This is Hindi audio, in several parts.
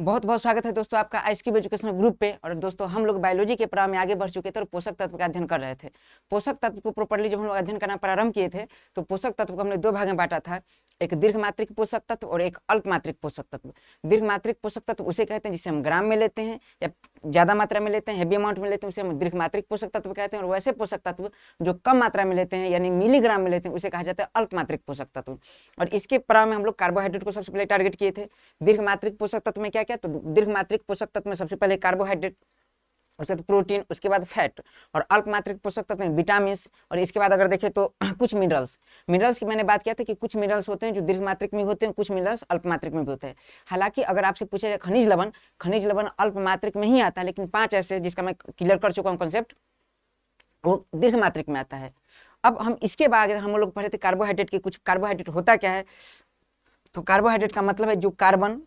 बहुत बहुत स्वागत है दोस्तों आपका आईएसक्यूब एजुकेशनल ग्रुप पे। और दोस्तों हम लोग बायोलॉजी के पड़ाव में आगे बढ़ चुके थे और पोषक तत्व का अध्ययन कर रहे थे। पोषक तत्व को प्रॉपर्ली जब हम लोग अध्ययन करना प्रारंभ किए थे तो पोषक तत्व को हमने दो भाग में बांटा था, एक दीर्घमात्रिक पोषक तत्व और एक अल्पमात्रिक पोषक तत्व। दीर्घमात्रिक पोषक तत्व उसे कहते हैं जिसे हम ग्राम में लेते हैं या ज़्यादा मात्रा में लेते हैं, हैवी अमाउंट में लेते हैं, उसे हम दीर्घमात्रिक पोषक तत्व कहते हैं। और वैसे पोषक तत्व जो कम मात्रा में लेते हैं यानी मिलीग्राम में लेते हैं उसे कहा जाता है अल्पमात्रिक पोषक तत्व। और इसके पड़ाव में हम लोग कार्बोहाइड्रेट को सबसे पहले टारगेट किए थे। दीर्घमात्रिक पोषक तत्व में क्या क्या, तो दीर्घमात्रिक पोषक तत्व में सबसे पहले कार्बोहाइड्रेट, उसके बाद प्रोटीन, उसके बाद फैट। और अल्पमात्रिक पोषक तत्व में विटामिन, और इसके बाद अगर देखें तो कुछ मिनरल्स की मैंने बात किया था कि कुछ मिनरल्स होते हैं जो दीर्घमात्रिक में होते हैं, कुछ मिनरल्स अल्पमात्रिक में भी होते हैं। हालांकि अगर आपसे पूछा जाए खनिज लवण अल्पमात्रिक में ही आता है, लेकिन 5 ऐसे जिसका मैं क्लियर कर चुका हूँ कॉन्सेप्ट, वो दीर्घमात्रिक में आता है। अब हम इसके बाद हम लोग पढ़े थे कार्बोहाइड्रेट की। कुछ कार्बोहाइड्रेट होता क्या है, तो कार्बोहाइड्रेट का मतलब है जो कार्बन,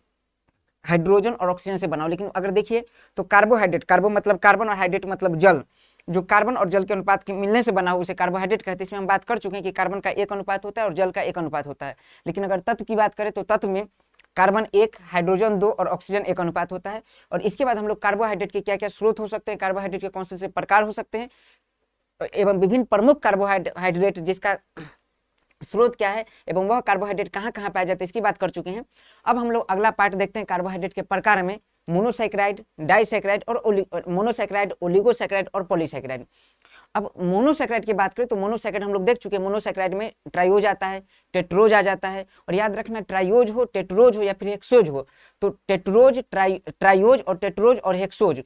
हाइड्रोजन और ऑक्सीजन से बना हो। लेकिन अगर देखिए तो कार्बोहाइड्रेट, कार्बो मतलब कार्बन और हाइड्रेट मतलब जल, जो कार्बन और जल के अनुपात के मिलने से बना हो उसे कार्बोहाइड्रेट कहते हैं। इसमें हम बात कर चुके हैं कि कार्बन का 1 अनुपात होता है और जल का 1 अनुपात होता है। लेकिन अगर तत्व की बात करें तो तत्व में कार्बन 1, हाइड्रोजन 2 और ऑक्सीजन 1 अनुपात होता है। और इसके बाद हम लोग कार्बोहाइड्रेट के क्या क्या स्रोत हो सकते हैं, कार्बोहाइड्रेट के कौन से प्रकार हो सकते हैं एवं विभिन्न प्रमुख कार्बोहाइड्रेट जिसका स्रोत क्या है एवं वह कार्बोहाइड्रेट कहाँ कहाँ पाया जाता है इसकी बात कर चुके हैं। अब हम लोग अगला पार्ट देखते हैं कार्बोहाइड्रेट के प्रकार में, मोनोसैकेराइड, डाइसैकेराइड और मोनोसैकेराइड, ओलिगोसैकेराइड और पॉलीसैकेराइड। अब मोनोसैकेराइड की बात करें तो मोनोसैकेराइड हम लोग देख चुके हैं, मोनोसैकेराइड में ट्राइयोज आता है, टेट्रोज आ जाता है। और याद रखना ट्राइयोज हो, टेट्रोज हो या फिर हेक्सोज हो, तो टेट्रोज, ट्राइयोज और टेट्रोज और हेक्सोज,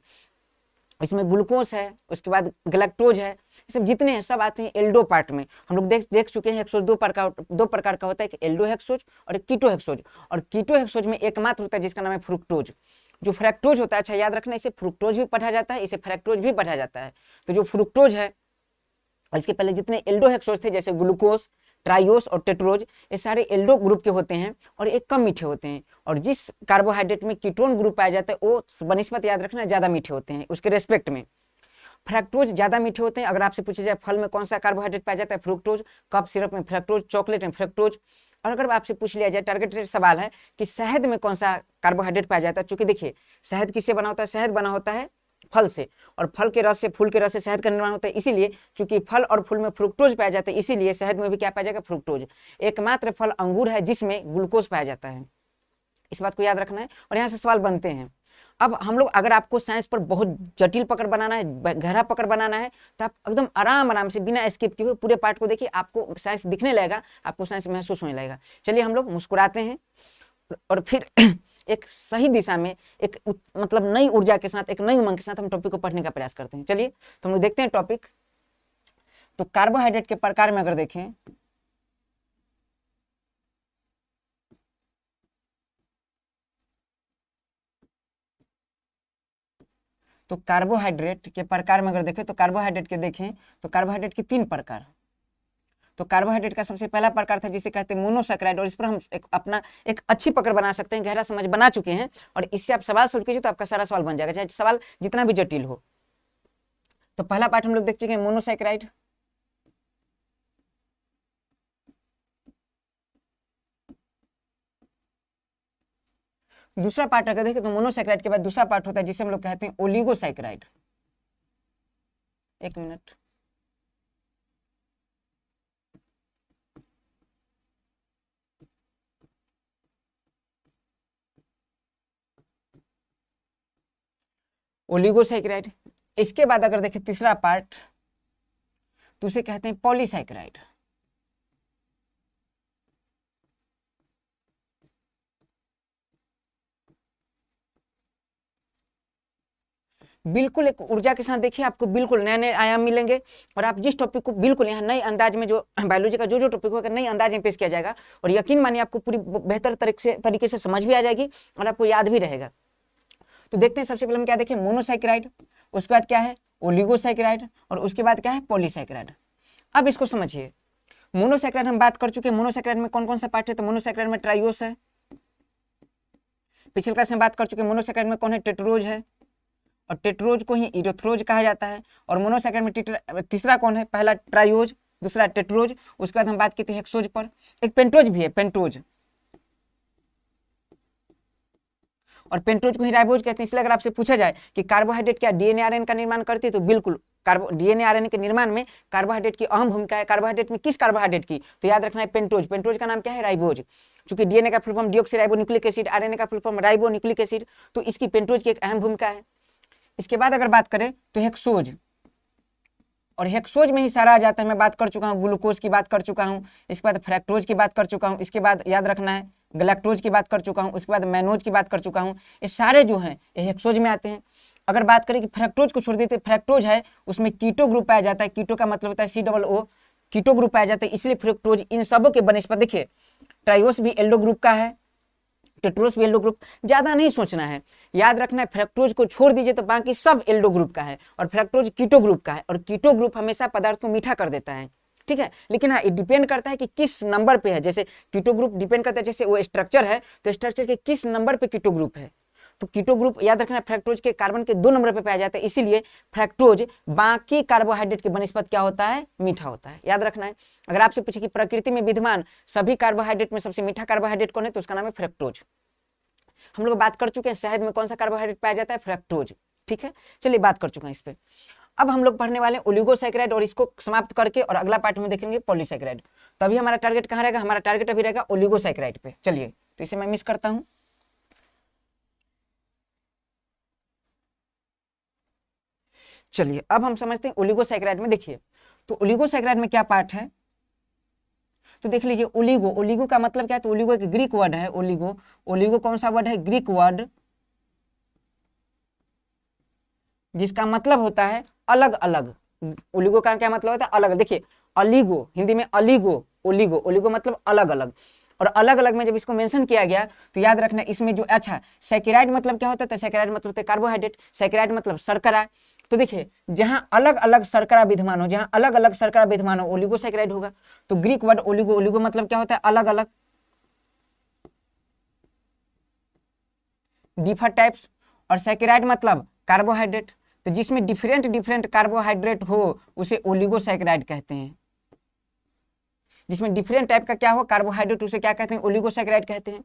इसमें ग्लूकोज है, उसके बाद गैलेक्टोज है, सब जितने हैं सब आते हैं एल्डो पार्ट में। हम लोग देख चुके हैं हेक्सोज दो प्रकार का होता है, एक एल्डो हेक्सोज और एक कीटो हेक्सोज। और कीटो हेक्सोज में एकमात्र होता है जिसका नाम है फ्रुक्टोज। जो फ्रैक्टोज होता है, अच्छा याद रखना, इसे फ्रुक्टोज भी पढ़ा जाता है, इसे फ्रैक्टोज भी पढ़ा जाता है। तो जो फ्रुक्टोज है, इसके पहले जितने एल्डो हेक्सोज थे जैसे ग्लूकोज, ट्राइयोस और टेट्रोज, ये सारे एल्डो ग्रुप के होते हैं और एक कम मीठे होते हैं। और जिस कार्बोहाइड्रेट में कीटोन ग्रुप पाया जाता है वो बनिस्पत याद रखना ज़्यादा मीठे होते हैं, उसके रेस्पेक्ट में फ्रैक्टोज ज़्यादा मीठे होते हैं। अगर आपसे पूछा जाए फल में कौन सा कार्बोहाइड्रेट पाया जाता है, फ्रुक्टोज, कप सिरप में फ्रैक्टोज, चॉकलेट में फ्रैक्टोज। और अगर आपसे पूछ लिया जाए, टारगेटेड सवाल है कि शहद में कौन सा कार्बोहाइड्रेट पाया जाता है, चूंकि देखिए शहद किससे बना होता है, शहद बना होता है फल से, और फल के रस से, फूल के रस से शहद का निर्माण होता है। इसीलिए चूंकि फल और फूल में फ्रुक्टोज पाया जाता है, इसीलिए शहद में भी क्या पाया जाएगा, फ्रुक्टोज। एकमात्र फल अंगूर है जिसमें ग्लूकोज पाया जाता है, इस बात को याद रखना है। और यहाँ से सवाल बनते हैं। अब हम लोग, अगर आपको साइंस पर बहुत जटिल पकड़ बनाना है, गहरा पकड़ बनाना है, तो आप एकदम आराम से बिना स्किप किए हुए पूरे पार्ट को देखिए, आपको साइंस दिखने लगेगा, आपको साइंस महसूस होने लगेगा। चलिए हम लोग मुस्कुराते हैं और फिर एक सही दिशा में, एक मतलब नई ऊर्जा के साथ, एक नई उमंग के साथ हम टॉपिक को पढ़ने का प्रयास करते हैं। चलिए तो हम लोग देखते हैं टॉपिक। तो कार्बोहाइड्रेट के प्रकार में अगर देखें तो कार्बोहाइड्रेट के प्रकार में अगर देखें तो कार्बोहाइड्रेट के देखें तो कार्बोहाइड्रेट के 3 प्रकार। तो कार्बोहाइड्रेट का सबसे पहला प्रकार था जिसे कहते हैं मोनोसैकेराइड। और इस पर हम अपना एक अच्छी पकड़ बना सकते हैं, गहरा समझ बना चुके हैं। और इससे आप सवाल सोच कीजिए तो आपका सारा सवाल बन जाएगा, चाहे सवाल जितना भी जटिल हो। तो पहला पार्ट हम लोग देख चुके हैं मोनोसैकेराइड। दूसरा पार्ट अगर देखें तो मोनोसैकेराइड के बाद दूसरा पार्ट होता है जिसे हम लोग कहते हैं ओलिगोसैकेराइड। एक मिनट, ओलिगोसैकेराइड। इसके बाद अगर देखें तीसरा पार्ट तो उसे कहते हैं पॉलीसैकेराइड। बिल्कुल एक ऊर्जा के साथ देखिए, आपको बिल्कुल नए नए आयाम मिलेंगे। और आप जिस टॉपिक को बिल्कुल यहाँ नए अंदाज में, जो बायोलॉजी का जो टॉपिक होगा नए अंदाज में पेश किया जाएगा, और यकीन मानिए आपको पूरी बेहतर तरीके से समझ भी आ जाएगी और आपको याद भी रहेगा। तो देखते हैं सबसे पहले हम क्या देखें, मोनोसैकेराइड, उसके बाद क्या है ओलिगोसैकेराइड, और उसके बाद क्या है पॉलीसैकेराइड। अब इसको समझिए, मोनोसैकेराइड हम बात कर चुके हैं। मोनोसैकेराइड में कौन कौन सा पार्ट है, तो मोनोसैकेराइड में ट्राइयोस है। पिछले क्लास में बात कर चुके हैं मोनोसैकेराइड में कौन है, टेट्रोज है, और टेट्रोज को ही इरेथ्रोज कहा जाता है। और मोनोसैकेराइड में तीसरा कौन है, पहला ट्राइयोज, दूसरा टेट्रोज, उसके बाद हम बात की थी हेक्सोज पर। एक पेंटोज भी है, पेंटोज। और पेंटोज को ही राइबोज कहते हैं। इसलिए अगर आपसे पूछा जाए कि कार्बोहाइड्रेट क्या डीएनए आरएनए का निर्माण करती है, तो बिल्कुल डीएनए आरएनए के निर्माण में कार्बोहाइड्रेट की अहम भूमिका है। कार्बोहाइड्रेट में किस कार्बोहाइड्रेट की, तो याद रखना है पेंटोज। पेंटोज का नाम क्या है, राइबोज। क्योंकि डीएनए का full form deoxyribonucleic acid, RNA का फुल फॉर्म राइबोन्यूक्लिक एसिड, तो इसकी पेंटोज की एक अहम भूमिका है। इसके बाद अगर बात करें तो हेक्सोज, और हेक्सोज में ही सारा आ जाता है। मैं बात कर चुका हूँ ग्लूकोज की बात कर चुका हूँ, इसके बाद फ्रैक्टोज की बात कर चुका हूँ, इसके बाद याद रखना है गैलेक्टोज की बात कर चुका हूँ, उसके बाद मैनोज की बात कर चुका हूँ। ये सारे जो हैं ये हेक्सोज में आते हैं। अगर बात करें कि फ्रैक्टोज को छोड़ देते, फ्रैक्टोज है उसमें कीटो ग्रुप पाया जाता है। कीटो का मतलब होता है COO, कीटो ग्रुप पाया जाता है, इसलिए फ्रैक्टोज इन सबों के बनस्पत। देखिए ट्राइओस भी एल्डो ग्रुप का है, टेट्रोस भी एल्डो ग्रुप, ज्यादा नहीं सोचना है, याद रखना है फ्रैक्टोज को छोड़ दीजिए तो बाकी सब एल्डो ग्रुप का है, और फ्रैक्टोज कीटो ग्रुप का है, और कीटो ग्रुप हमेशा पदार्थ को मीठा कर देता है, ठीक है। लेकिन हाँ, ये डिपेंड करता है कि किस नंबर पे है। जैसे कीटो ग्रुप डिपेंड करता है, जैसे वो स्ट्रक्चर है तो स्ट्रक्चर के किस नंबर पे कीटो ग्रुप है। तो कीटो ग्रुप याद रखना फ्रैक्टोज के कार्बन के 2 नंबर पे पाया जाता है, इसीलिए फ्रैक्टोज बाकी कार्बोहाइड्रेट के बनस्पत क्या होता है, मीठा होता है, याद रखना है। अगर आपसे पूछे कि प्रकृति में विद्यमान सभी कार्बोहाइड्रेट में सबसे मीठा कार्बोहाइड्रेट कौन है, तो उसका नाम है फ्रैक्टोज। हम लोग बात कर चुके हैं शहद में कौन सा कार्बोहाइड्रेट पाया जाता है, फ्रैक्टोज, ठीक है। चलिए बात कर चुके हैं इस पे। अब हम लोग पढ़ने वाले ओलिगोसैकेराइड, और इसको समाप्त करके और अगला पार्ट में देखेंगे पॉलीसैकेराइड। तभी हमारा टारगेट कहाँ रहेगा, हमारा टारगेट अभी रहेगा ओलिगोसैकेराइड पे। चलिए, तो इसे मैं मिस करता हूं। चलिए अब हम समझते हैं ओलिगोसैकेराइड में। देखिए तो ओलिगोसैकेराइड में क्या पार्ट है, तो देख लीजिए ओलिगो, ओलिगो का मतलब क्या है, तो ओलिगो एक ग्रीक वर्ड है। ओलिगो, ओलिगो कौन सा वर्ड है, ग्रीक वर्ड, जिसका मतलब होता है अलग अलग। ओलिगो का क्या मतलब होता है, अलग। देखिए अलिगो हिंदी में अलिगो, ओलिगो, ओलिगो मतलब अलग अलग। और अलग अलग में जब इसको मेंशन किया गया तो याद रखना इसमें जो अच्छा सैकेराइड मतलब क्या होता है, तो सैकेराइड मतलब होता है कार्बोहाइड्रेट, सैकेराइड मतलब शर्करा। तो देखिए जहां अलग अलग शर्करा विद्यमान हो, जहां अलग अलग शर्करा विद्यमान हो, ओलिगोसैकेराइड होगा। तो ग्रीक वर्ड ओलिगो, ओलिगो मतलब क्या होता है, अलग अलग, डिफर टाइप्स, और सैकेराइड मतलब कार्बोहाइड्रेट। तो जिसमें डिफरेंट डिफरेंट कार्बोहाइड्रेट हो उसे ओलिगोसैकेराइड कहते हैं। जिसमें डिफरेंट टाइप का क्या हो कार्बोहाइड्रेट, उसे क्या कहते हैं, ओलिगोसैकेराइड कहते हैं।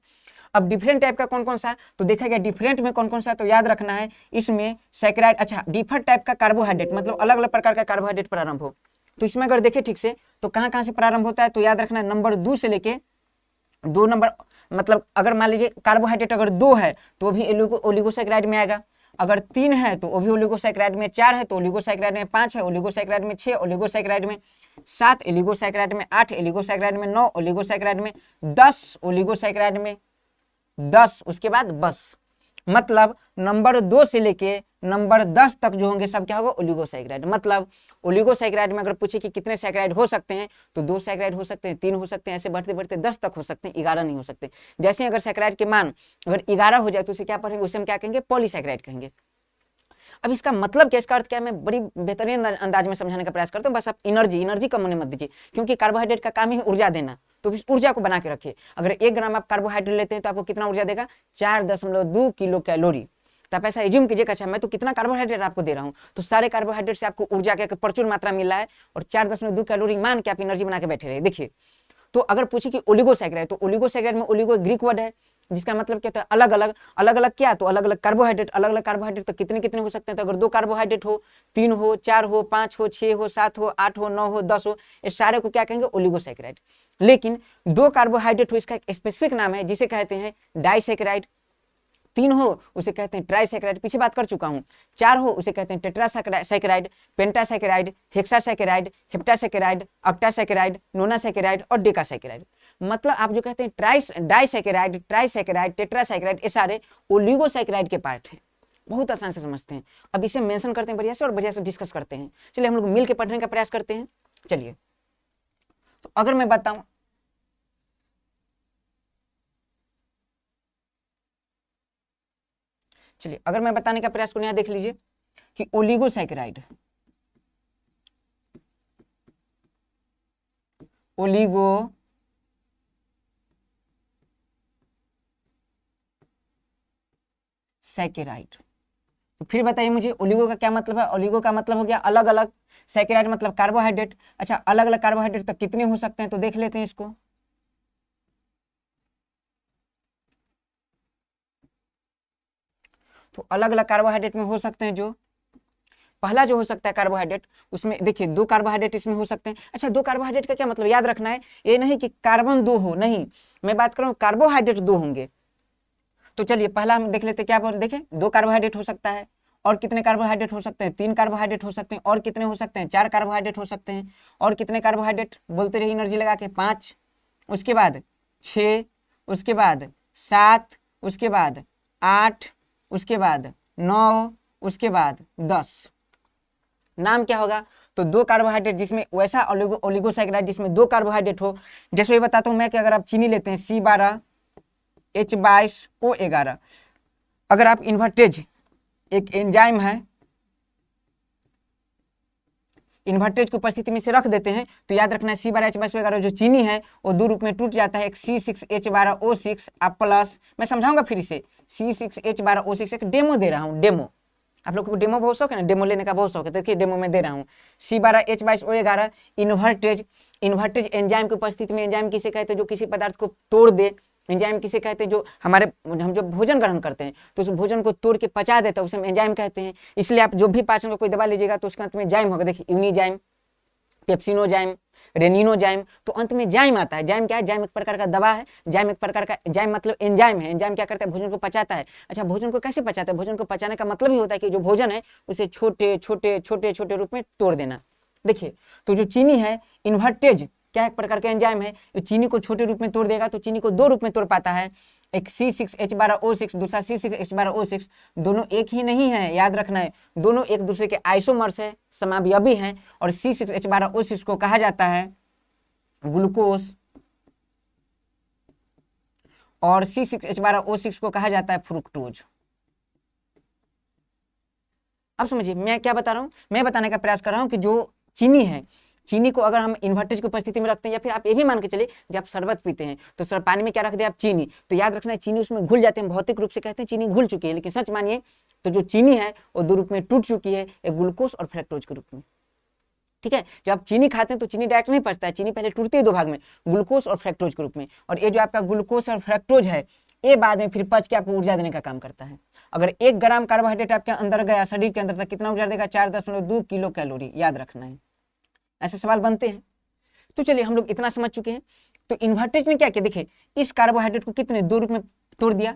अब डिफरेंट टाइप का कौन कौन सा, तो देखा गया डिफरेंट में कौन कौन सा, तो याद रखना है इसमें सैकेराइड, अच्छा डिफर टाइप का कार्बोहाइड्रेट मतलब अलग अलग प्रकार का कार्बोहाइड्रेट प्रारंभ हो। तो इसमें अगर देखें ठीक से तो कहाँ कहाँ से प्रारंभ होता है, तो याद रखना नंबर 2 से लेके 2 नंबर, मतलब अगर मान लीजिए कार्बोहाइड्रेट अगर 2 है तो भी ओलिगोसैकेराइड में आएगा, अगर 3 है तो वो भी ओलिगोसैकेराइड में, 4 है तो ओलिगोसैकेराइड में, 5 है ओलिगोसैकेराइड में, 6 ओलिगोसैकेराइड में, 7 ओलिगोसैकेराइड में, 8 ओलिगोसैकेराइड में, 9 ओलिगोसैकेराइड में, 10 ओलिगोसैकेराइड में, 10 उसके बाद बस। मतलब नंबर 2 से लेके नंबर 10 तक जो होंगे सब क्या होगा, ओलिगोसैकेराइड। मतलब ओलिगोसैकेराइड में अगर पूछे कि कितने सैकेराइड हो सकते हैं, तो 2 सैकेराइड हो सकते हैं, 3 हो सकते हैं, ऐसे बढ़ते बढ़ते 10 तक हो सकते हैं, 11 नहीं हो सकते। जैसे अगर सैकेराइड के मान अगर 11 हो जाए तो उसे क्या पढ़ेंगे, उसे हम क्या कहेंगे, पॉलीसैकेराइड कहेंगे। अब इसका मतलब क्या, इसका अर्थ क्या है, मैं बड़ी बेहतरीन अंदाज में समझाने का प्रयास करता हूँ। बस आप एनर्जी कम होने मत दीजिए, क्योंकि कार्बोहाइड्रेट का काम ही ऊर्जा देना, तो इस ऊर्जा को बना के रखिए। अगर 1 ग्राम आप कार्बोहाइड्रेट लेते हैं तो आपको कितना ऊर्जा देगा, 4.2 किलो कैलोरी। तो आप ऐसा एज्यूम कीजिए, अच्छा मैं तो कितना कार्बोहाइड्रेट आपको दे रहा हूँ, तो सारे कार्बोहाइड्रेट से आपको ऊर्जा का प्रचुर मात्रा मिल रहा है, और 4.2 कैलोरी मान के आप एनर्जी बना के बैठे रहे। देखिए तो अगर पूछे कि ओलिगोसैकेराइड, तो ओलिगोसैकेराइड में ओलिगो एक ग्रीक वर्ड है जिसका मतलब क्या होता है, अलग अलग। अलग अलग क्या, तो अलग अलग कार्बोहाइड्रेट, अलग अलग कार्बोहाइड्रेट तो कितने कितने हो सकते हैं, तो अगर 2 कार्बोहाइड्रेट हो, 3 हो, 4 हो, 5 हो, 6 हो, 7 हो, 8 हो, 9 हो, 10 हो, इस सारे को क्या कहेंगे, ओलिगोसैकेराइड। लेकिन 2 कार्बोहाइड्रेट हो इसका एक स्पेसिफिक नाम है जिसे कहते हैं डाइसैकेराइड, 3 हो उसे कहते हैं ट्राइसैकेराइड, पीछे बात कर चुका हूँ, 4 हो उसे कहते हैं टेट्रासैकेराइड, पेंटासैकेराइड, हेक्सासैकेराइड, हेप्टासैकेराइड, ऑक्टासैकेराइड, नोनासैकेराइड और डेकासैकेराइड। मतलब आप जो कहते हैं डाइसैकेराइड, ट्राइसैकेराइड, टेट्रासैकेराइड, ये सारे ओलिगोसैकेराइड के पार्ट हैं। बहुत आसान से समझते हैं। अब इसे मेंशन करते हैं बढ़िया से, और बढ़िया से डिस्कस करते हैं। चलिए हम लोग मिल के पढ़ने का प्रयास करते हैं। चलिए तो अगर मैं बताऊं, चलिए अगर मैं बताने का प्रयास करूं, यहां देख लीजिए कि ओलिगोसैकेराइड, ओलिगो सैकेराइड। तो फिर बताइए मुझे ओलिगो का क्या मतलब है, ओलिगो का मतलब हो गया अलग अलग, सैकेराइड मतलब कार्बोहाइड्रेट। अच्छा अलग अलग कार्बोहाइड्रेट तो कितने हो सकते हैं, तो देख लेते हैं इसको। तो अलग अलग कार्बोहाइड्रेट में हो सकते हैं। जो पहला जो हो सकता है कार्बोहाइड्रेट, उसमें देखिए 2 कार्बोहाइड्रेट इसमें हो सकते हैं। अच्छा, 2 कार्बोहाइड्रेट का क्या मतलब याद रखना है, ये नहीं कि कार्बन 2 हो, नहीं, मैं बात कर रहा हूँ कार्बोहाइड्रेट 2 होंगे। तो चलिए पहला हम देख लेते हैं, क्या बोल देखें, 2 कार्बोहाइड्रेट हो सकता है। और कितने कार्बोहाइड्रेट हो सकते हैं, 3 कार्बोहाइड्रेट हो सकते हैं। और कितने हो सकते हैं, 4 कार्बोहाइड्रेट हो सकते हैं। और कितने कार्बोहाइड्रेट, बोलते रहिए एनर्जी लगा के, 5, उसके बाद 6, उसके बाद 7, उसके बाद 8, उसके बाद 9, उसके बाद 10। नाम क्या होगा, तो 2 कार्बोहाइड्रेट जिसमें वैसा ओलिगोसैकेराइड जिसमें 2 कार्बोहाइड्रेट हो। जैसे ये बताता हूँ मैं कि अगर आप चीनी लेते हैं C12 H22 O11, अगर आप इन्वर्टेज, एक एंजाइम है, इन्वर्टेज की उपस्थिति में से रख देते हैं, तो याद रखना है C12H22 जो चीनी है वो 2 रूप में टूट जाता है, एक C6H12O6 आप प्लस, मैं समझाऊंगा फिर से, C6H12O6 एक डेमो दे रहा हूँ, डेमो, आप लोग को डेमो बहुत शौक है ना, डेमो लेने का बहुत शौक है, देखिए डेमो में दे रहा हूँ। C12H22O11 इन्वर्टेज एंजाइम की उपस्थिति में, एंजाइम किसे कहते हैं जो किसी पदार्थ को तोड़ दे, एंजाइम किसे कहते हैं जो हम जो भोजन ग्रहण करते हैं तो उस भोजन को तोड़ के पचा देता है, उसे हम एंजाइम कहते हैं। इसलिए आप जो भी पाचन का कोई दवा लीजिएगा तो उसके अंत में जाइम होगा, देखिए यूनिजाइम, पेप्सिनोजाइम, रेनिनोजाइम, तो अंत में जाइम आता है। जाइम क्या है, जाइम एक प्रकार का दवा है, जाइम एक प्रकार का, जाइम मतलब एंजाइम है। एंजाइम क्या करता है, भोजन को पचाता है। अच्छा, भोजन को कैसे पचाता है, भोजन को पचाने का मतलब ही होता है कि जो भोजन है उसे छोटे छोटे छोटे छोटे रूप में तोड़ देना। देखिए, तो जो चीनी है, इन्वर्टेज क्या एक प्रकार का एंजाइम है, चीनी को छोटे रूप में तोड़ देगा, तो चीनी को 2 रूप में तोड़ पाता है, एक C6H12O6, दूसरा C6H12O6, दोनों एक ही नहीं है, याद रखना है, दोनों एक दूसरे के आइसोमर्स है, समावयवी हैं। और C6H12O6 को कहा जाता है ग्लूकोज और C6H12O6 को कहा जाता है फ्रुक्टोज। अब समझिए मैं क्या बता रहा हूं, मैं बताने का प्रयास कर रहा हूं कि जो चीनी है, चीनी को अगर हम इन्वर्टेज की उपस्थिति में रखते हैं, या फिर आप ये भी मान के चलिए जब आप शरबत पीते हैं तो सर पानी में क्या रख दिया आप, चीनी, तो याद रखना है चीनी उसमें घुल जाते हैं, भौतिक रूप से कहते हैं चीनी घुल चुकी है, लेकिन सच मानिए तो जो चीनी है वो 2 रूप में टूट चुकी है, एक ग्लूकोज और फ्रक्टोज के रूप में। ठीक है, जब आप चीनी खाते हैं तो चीनी डायरेक्ट नहीं पचता है, चीनी पहले टूटती है 2 भाग में, ग्लूकोज और फ्रक्टोज के रूप में। और ये जो आपका ग्लूकोज और फ्रक्टोज है ये बाद में फिर पच के आपको ऊर्जा देने का काम करता है। अगर 1 ग्राम कार्बोहाइड्रेट आपके अंदर गया, शरीर के अंदर तक कितना ऊर्जा देगा, 4.2 किलो कैलोरी, याद रखना है। ऐसे सवाल बनते हैं। तो चलिए हम लोग इतना समझ चुके हैं। तो इन्वर्टेज ने क्या किया, देखिए इस कार्बोहाइड्रेट को कितने 2 रूप में तोड़ दिया।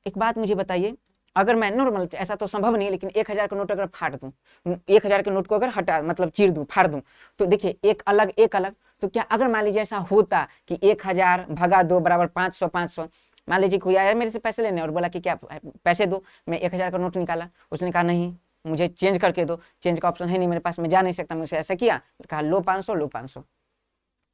एक बात मुझे बताइए, अगर मैं नॉर्मल, ऐसा तो संभव नहीं है, लेकिन 1000 का नोट अगर फाड़ दूं, 1000 के नोट को अगर हटा मतलब चीर दूं, फाड़ दूं, तो देखिए एक अलग एक अलग, तो क्या अगर मान लीजिए ऐसा होता कि 1000 भगा 2 बराबर 500, 500, मान लीजिए कोई आया मेरे से पैसे लेने और बोला कि क्या पैसे दो, मैं 1000 का नोट निकाला, उसने कहा नहीं मुझे चेंज करके दो, चेंज का ऑप्शन है नहीं मेरे पास, मैं जा नहीं सकता, मुझे ऐसा किया, कहा लो 500, लो 500,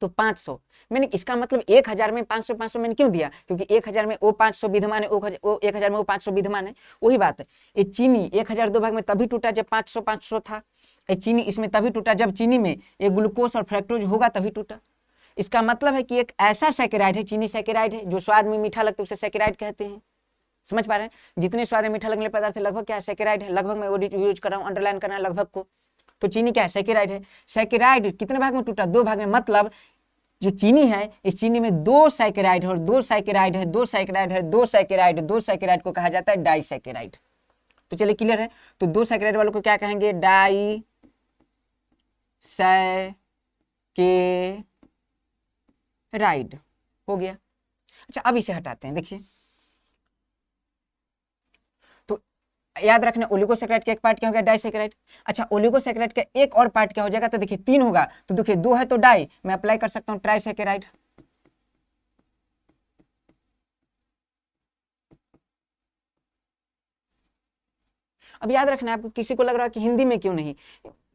तो 500, मैंने इसका मतलब 1000 में 500 500 मैंने क्यों दिया, क्योंकि 1000 में वो 500 विद्यमान है, वो 1000 में वो 500 विद्यमान है। वही बात है, ये चीनी 1000 2 भाग में तभी टूटा जब 500 500 था, ये चीनी इसमें तभी टूटा जब चीनी में ये ग्लूकोज और फ्रक्टोज होगा तभी टूटा। इसका मतलब है कि एक ऐसा सैकेराइड है, चीनी सैकेराइड है जो स्वाद में मीठा लगता है, उसे सैकेराइड कहते हैं। समझ पा रहे हैं, जितने स्वाद में मीठा लगने पदार्थ लगभग क्या सैकेराइड है, लगभग मैं यूज कर रहा हूँ, अंडरलाइन करना है लगभग को। तो चीनी क्या है, सैकेराइड है। सैकेराइड कितने भाग में टूटा, 2 भाग में, मतलब जो चीनी है इस चीनी में 2 सैकेराइड है, और 2 सैकेराइड है, 2 सैकेराइड है, 2 सैकेराइड, 2 सैकेराइड को कहा जाता है डाइसैकेराइड। तो चलिए क्लियर है, तो 2 सैकेराइड वालों को क्या कहेंगे, डाइसैकेराइड हो गया। अच्छा अब इसे हटाते हैं, देखिए तो याद रखना ओलिगोसैकेराइड का एक पार्ट क्या हो गया, डाइसैकेराइड। अच्छा ओलिगोसैकेराइड का एक और पार्ट क्या हो जाएगा, तो देखिए 3 होगा, तो देखिए 2 है तो डाई, मैं अप्लाई कर सकता हूं ट्राइसैकेराइड। अब याद रखना है, आपको किसी को लग रहा है कि हिंदी में क्यों नहीं,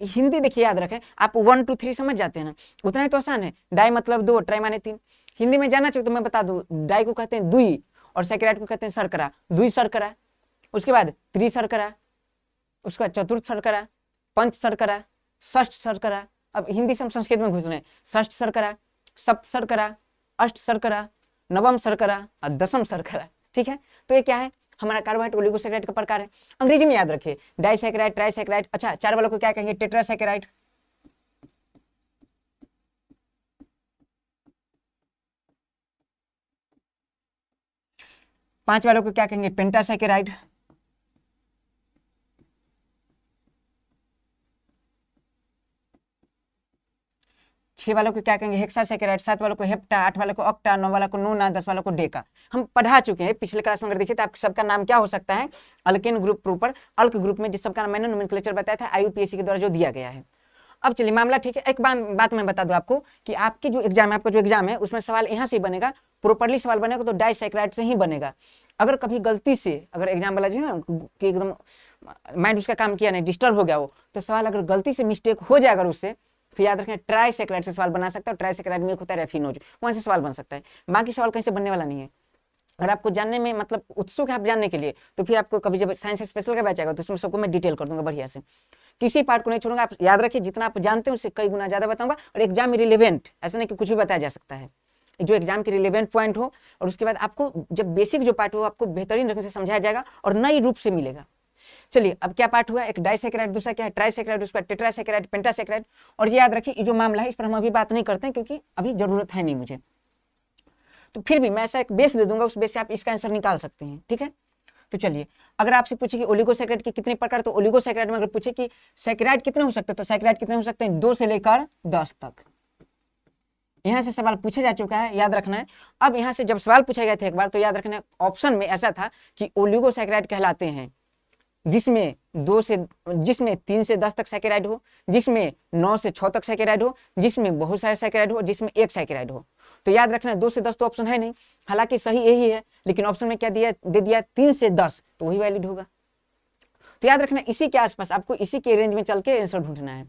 हिंदी देखिए याद रखें, आप 1 2 3 समझ जाते हैं ना, उतना ही तो आसान है। डाई मतलब 2, ट्राई माने 3। हिंदी में जाना चाहिए तो मैं बता दूं, डाई को कहते हैं दुई और सैकेराइड को कहते हैं शर्करा, दुई शर्करा, उसके बाद त्रिशर्करा, उसका चतुर्थ शर्करा, पंच शर्करा, षष्ठ शर्करा। अब हिंदी से हम संस्कृत में घुस रहे हैं, षष्ठ शर्करा, सप्त शर्करा, अष्ट शर्करा, नवम शर्करा और 10वीं शर्करा। ठीक है, तो ये क्या है, हमारा कार्बोहाइड्रेट ओलिगोसैकेराइड का प्रकार है। अंग्रेजी में याद रखिए, डाइसैकेराइड, ट्राइसैकेराइड। अच्छा 4 वालों को क्या कहेंगे, टेट्रासैकेराइड। 5 वालों को क्या कहेंगे, पेंटासैकेराइड। 6 वालों को क्या कहेंगे हेक्सा सैकेराइड, 7 वालों को हेप्टा, 8 वालों को ऑक्टा, 9 वालों को नोना, 10 वालों को डेका। हम पढ़ा चुके हैं पिछले क्लास में, अगर देखिए तो आप सबका नाम क्या हो सकता है, अल्केन ग्रुप प्रॉपर, अल्क ग्रुप में जिस सबका मैंने नोमेनक्लेचर बताया था IUPAC के द्वारा जो दिया गया है। अब चलिए मामला ठीक है, एक बात मैं बता दूं आपको कि आपकी जो एग्जाम है, आपका जो एग्जाम है उसमें सवाल यहाँ से ही बनेगा, प्रॉपरली सवाल बनेगा तो डाइसैकेराइड से ही बनेगा। अगर कभी गलती से अगर एग्जाम वाला जी ना कि एकदम माइंड उसका काम किया नहीं, डिस्टर्ब हो गया वो, तो सवाल अगर गलती से मिस्टेक हो जाए अगर उससे, तो याद रखें ट्राइसैकेराइड से सवाल बना सकता है। ट्राइसैकेराइड में एक होता है रेफिनोज, वहां से सवाल बन सकता है, बाकी सवाल कहीं से बनने वाला नहीं है। अगर आपको जानने में मतलब उत्सुक है आप जानने के लिए, तो फिर आपको कभी जब साइंस स्पेशल का बैच आएगा तो उसमें सबको मैं डिटेल कर दूंगा बढ़िया से, किसी पार्ट को नहीं छोड़ूंगा। आप याद रखिए जितना आप जानते हैं उससे कई गुना ज्यादा बताऊंगा, और एग्जाम में रिलेवेंट, ऐसा नहीं कि कुछ भी बताया जा सकता है, जो एग्जाम के रिलेवेंट पॉइंट हो, और उसके बाद आपको जब बेसिक जो पार्ट हो आपको बेहतरीन ढंग से समझाया जाएगा और नई रूप से मिलेगा। चलिए अब क्या पार्ट हुआ, एक डाइसैकेराइड, दूसरा क्या है ट्राइसैकेराइड, उसके बाद टेट्रासैकेराइड, पेंटासैकेराइड। और ये याद रखिए ये जो मामला है इस पर हम अभी बात नहीं करते हैं क्योंकि अभी जरूरत है नहीं मुझे, तो फिर भी मैं ऐसा एक बेस दे दूंगा, उस बेस से आप इसका आंसर निकाल सकते हैं, ठीक है। तो चलिए अगर आपसे पूछे कि ओलिगोसैकेराइड के कितने प्रकार, तो ओलिगोसैकेराइड में अगर पूछे कि सैकेराइड कितने हो सकते हैं, तो सैकेराइड कितने हो सकते हैं 2 से लेकर 10 तक। यहां से सवाल पूछा जा चुका है, याद रखना है। अब यहां से जब सवाल पूछे गए थे एक बार, तो याद रखना है ऑप्शन में ऐसा था कि ओलिगोसैकेराइड कहलाते हैं जिसमें 3 से 10 तक सैकेराइड हो, जिसमें 9 से 6 तक सैकेराइड हो, जिसमें बहुत सारे सैकेराइड हो, जिसमें एक सैकेराइड हो। तो याद रखना 2 से 10 तो ऑप्शन है नहीं, हालांकि सही यही है, लेकिन ऑप्शन में क्या दे दिया 3 से 10, तो वही वैलिड होगा। तो याद रखना इसी के आसपास आपको इसी के रेंज में चल के आंसर ढूंढना है।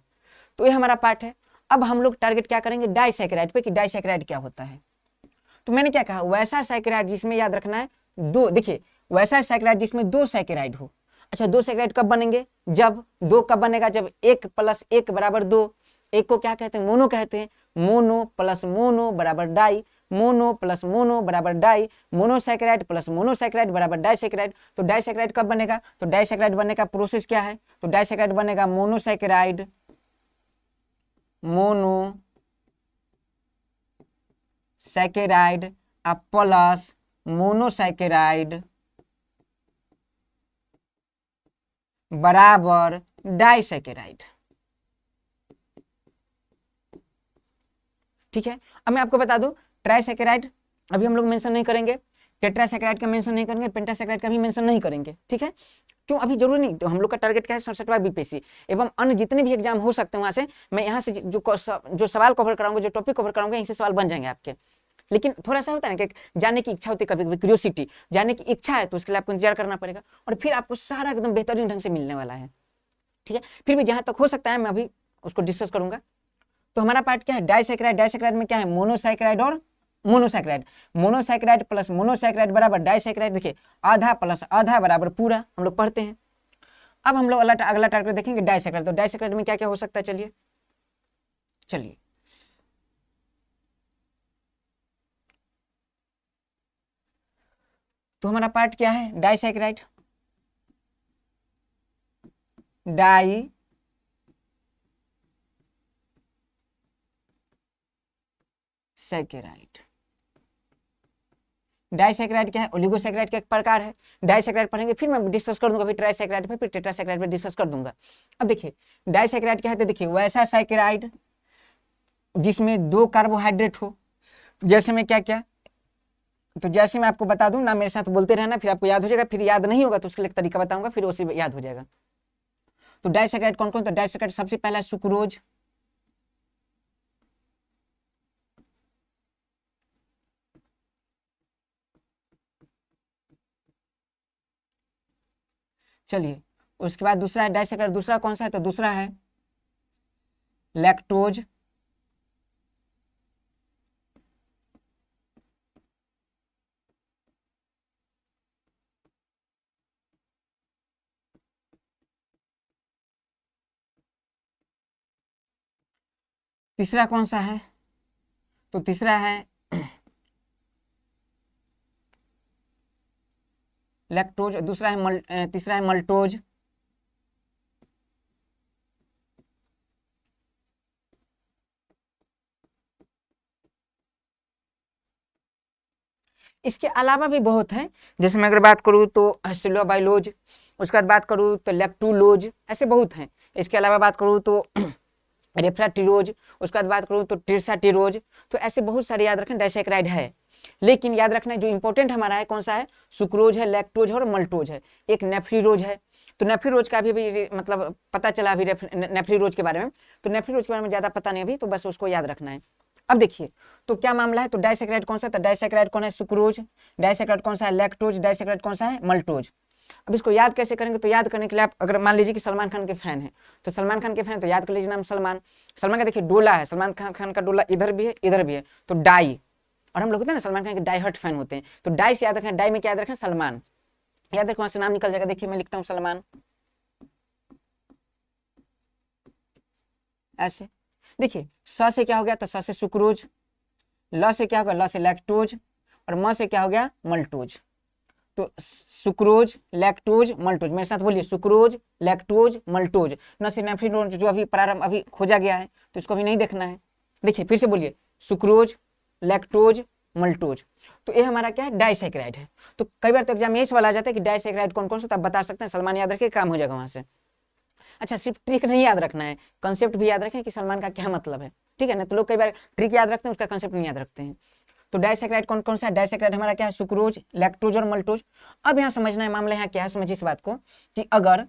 तो ये हमारा पार्ट है। अब हम लोग टारगेट क्या करेंगे डाइसैकेराइड पे, कि डाइसैकेराइड क्या होता है। तो मैंने क्या कहा, वैसा सैकेराइड जिसमें याद रखना है देखिए वैसा सैकेराइड जिसमें 2 सैकेराइड हो। अच्छा 2 सैकेराइड कब बनेंगे, जब 2 कब बनेगा, जब 1 + 1 = 2। एक को क्या कहते हैं, मोनो कहते हैं। मोनो प्लस मोनो बराबर डाई, मोनो प्लस मोनो बराबर डाई, मोनोसैकेराइड प्लस मोनोसैकेराइड बराबर डाइसैकेराइड। तो डाइसैकेराइड कब बनेगा, तो डाइसैकेराइड बनने का प्रोसेस क्या है, तो डाइसैकेराइड बनेगा मोनोसैकेराइड, मोनोसैकेराइड प्लस मोनोसैकेराइड बराबर डाइसैकेराइड। ठीक है। अब मैं आपको बता दूं ट्राइसैकेराइड अभी हम लोग मेंशन नहीं करेंगे, टेट्रासैकेराइड का मेंशन नहीं करेंगे, पेंटासैकेराइड का भी मेंशन नहीं करेंगे, ठीक है। क्यों, अभी जरूरी नहीं। तो हम लोग का टारगेट क्या है 67वां BPSC एवं अन्य जितने भी एग्जाम हो सकते हैं वहां से मैं यहाँ से जो सवाल कवर कराऊंगा, जो टॉपिक कवर कराऊंगा, यहीं से सवाल बन जाएंगे आपके। लेकिन थोड़ा सा होता है ना कि जानने की इच्छा होती है, कभी कभी क्यूरियोसिटी, जानने की इच्छा है, तो उसके लिए आपको इंतजार करना पड़ेगा और फिर आपको सारा एकदम बेहतरीन ढंग से मिलने वाला है, ठीक है। फिर भी जहां तक हो सकता है मैं अभी उसको डिस्कस करूंगा। तो हमारा पार्ट क्या है डाइसैकेराइड। डाइसैकेराइड में क्या है मोनोसैकेराइड और मोनोसैकेराइड, मोनोसैकेराइड प्लस मोनोसैकेराइड बराबर डाइसैकेराइड। देखिए आधा प्लस आधा बराबर पूरा, हम लोग पढ़ते हैं। अब हम लोग अगला टारगेट देखेंगे डाइसैकेराइड। तो डाइसैकेराइड में क्या क्या हो सकता है, चलिए तो हमारा पार्ट क्या है डाइसैकेराइड। डाइसैकेराइड, डाइसैकेराइड क्या है, ओलिगोसैकेराइड का एक प्रकार है। डाइसैकेराइड पढ़ेंगे, फिर मैं डिस्कस कर दूंगा, फिर ट्राइसैकेराइड पे, फिर टेट्रासैकेराइड पे डिस्कस कर दूंगा। अब देखिए डाइसैकेराइड क्या है, देखिए वैसा सैकेराइड जिसमें 2 कार्बोहाइड्रेट हो। जैसे में क्या क्या, तो जैसे मैं आपको बता दूं ना, मेरे साथ बोलते रहना, फिर आपको याद हो जाएगा, फिर याद नहीं होगा तो उसके लिए एक तरीका बताऊंगा, फिर उसी याद हो जाएगा। तो डाइसैकेराइड कौन कौन, तो डाइसैकेराइड सबसे पहला सुक्रोज, चलिए उसके बाद दूसरा है डाइसैकेराइड, दूसरा कौन सा है, तो दूसरा है लैक्टोज, तीसरा कौन सा है, तो तीसरा है लैक्टोज, दूसरा है तीसरा है मल्टोज, इसके अलावा भी बहुत है। जैसे मैं अगर बात करूँ तो सिल्वाबाइलोज, उसके बाद बात करूँ तो लैक्टुलोज, ऐसे बहुत हैं। इसके अलावा बात करूँ तो रेफ्राटिरोज, उसके बाद बात करूँ तो टिरसाटिरोज। तो ऐसे बहुत सारे याद रखें डाइसैकेराइड है, लेकिन याद रखना जो इंपॉर्टेंट हमारा है कौन सा है, सुक्रोज है, लैक्टोज है और मल्टोज है। एक नेफ्रीरोज है, तो नेफ्रीरोज का भी मतलब पता चला अभी नेफ्रीरोज के बारे में। तो नेफ्रीरोज के बारे में ज़्यादा पता नहीं अभी, तो बस उसको याद रखना है। अब देखिए तो क्या मामला है, तो डाइसैकेराइड कौन सा, तो डाइसैकेराइड कौन है, सुक्रोज। डाइसैकेराइड कौन सा है, लैक्टोज। डाइसैकेराइड कौन सा है, मल्टोज। अब इसको याद कैसे करेंगे, तो याद करने के लिए आप अगर मान लीजिए कि सलमान खान के फैन है, तो सलमान खान के फैन तो याद कर लीजिए नाम सलमान। सलमान का देखिए डोला है, सलमान खान का डोला इधर भी है इधर भी है, तो डाई। और हम लोग होते हैं ना सलमान खान के डाई हर्ट फैन होते हैं, तो डाई से याद रखें, डाई में क्या याद रखें, सलमान। याद रखें, वहां से नाम निकल जाएगा। देखिए मैं लिखता हूँ सलमान ऐसे। देखिए स से क्या हो गया, तो स से सुक्रोज। ल से क्या होगा, ल से लैक्टोज। और म से क्या हो गया, मल्टोज। तो सुक्रोज, लैक्टोज, मल्टोज, मेरे साथ बोलिए, सुक्रोज, लैक्टोज, मल्टोज। न सिर्फ नेफ्रिनोज जो अभी प्रारंभ अभी खोजा गया है, तो इसको अभी नहीं देखना है। देखिए फिर से बोलिए, सुक्रोज, लैक्टोज, मल्टोज। तो ये हमारा क्या है, डाइसैकेराइड है। तो कई बार तो एग्जाम में ये सवाल आ जाता है कि डाइसैकेराइड कौन कौन सा, तो आप बता सकते हैं, सलमान याद रखिए, काम हो जाएगा वहां से। अच्छा सिर्फ ट्रिक नहीं याद रखना है, कंसेप्ट भी याद रखें कि सलमान का क्या मतलब है, ठीक है ना। तो लोग कई बार ट्रिक याद रखते हैं, उसका कंसेप्ट नहीं याद रखते हैं। तो डाइसैकेराइड कौन कौन सा है, डाइसैकेराइड हमारा क्या है, सुक्रोज, लैक्टोज और मल्टोज। अब यहाँ समझना है मामला यहाँ क्या है, समझिए इस बात को कि अगर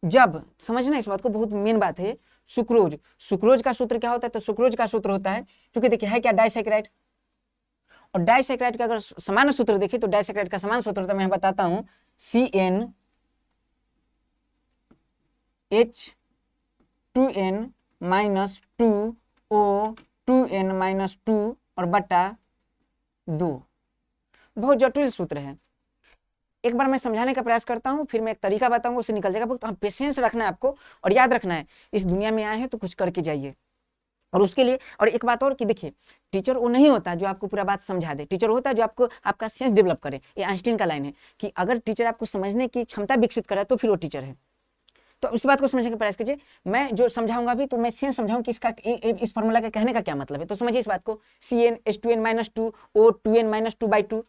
जब समझना इस बात को, बहुत मेन बात है। सुक्रोज, सुक्रोज का सूत्र क्या होता है, तो सुक्रोज का सूत्र होता है, क्योंकि देखिए है क्या डाइसैकेराइड, और डाइसैकेराइड का अगर समान सूत्र देखिए तो डाइसैकेराइड का समान सूत्र होता है, मैं बताता हूं, CnH2n माइनस 2O2n माइनस 2 और बटा 2। बहुत जटिल सूत्र है, एक बार मैं समझाने का प्रयास करता हूं, फिर मैं एक तरीका बताऊंगा, उससे निकल जाएगा। बहुत पेशेंस रखना है आपको, और याद रखना है इस दुनिया में आए हैं तो कुछ करके जाइए। और उसके लिए और एक बात और कि देखिए टीचर वो नहीं होता जो आपको पूरा बात समझा दे, टीचर होता है जो आपको आपका सेंस डेवलप करे। ये आइंस्टीन का लाइन है कि अगर टीचर आपको समझने की क्षमता विकसित करे तो फिर वो टीचर है। तो इस बात को समझने का प्रयास कीजिए, मैं जो समझाऊंगा भी तो मैं सेंस समझाऊं कि इसका इस फॉर्मूला का कहने का क्या मतलब है। तो समझिए इस बात को, CnH2n माइनस 2 O2n माइनस 2/2,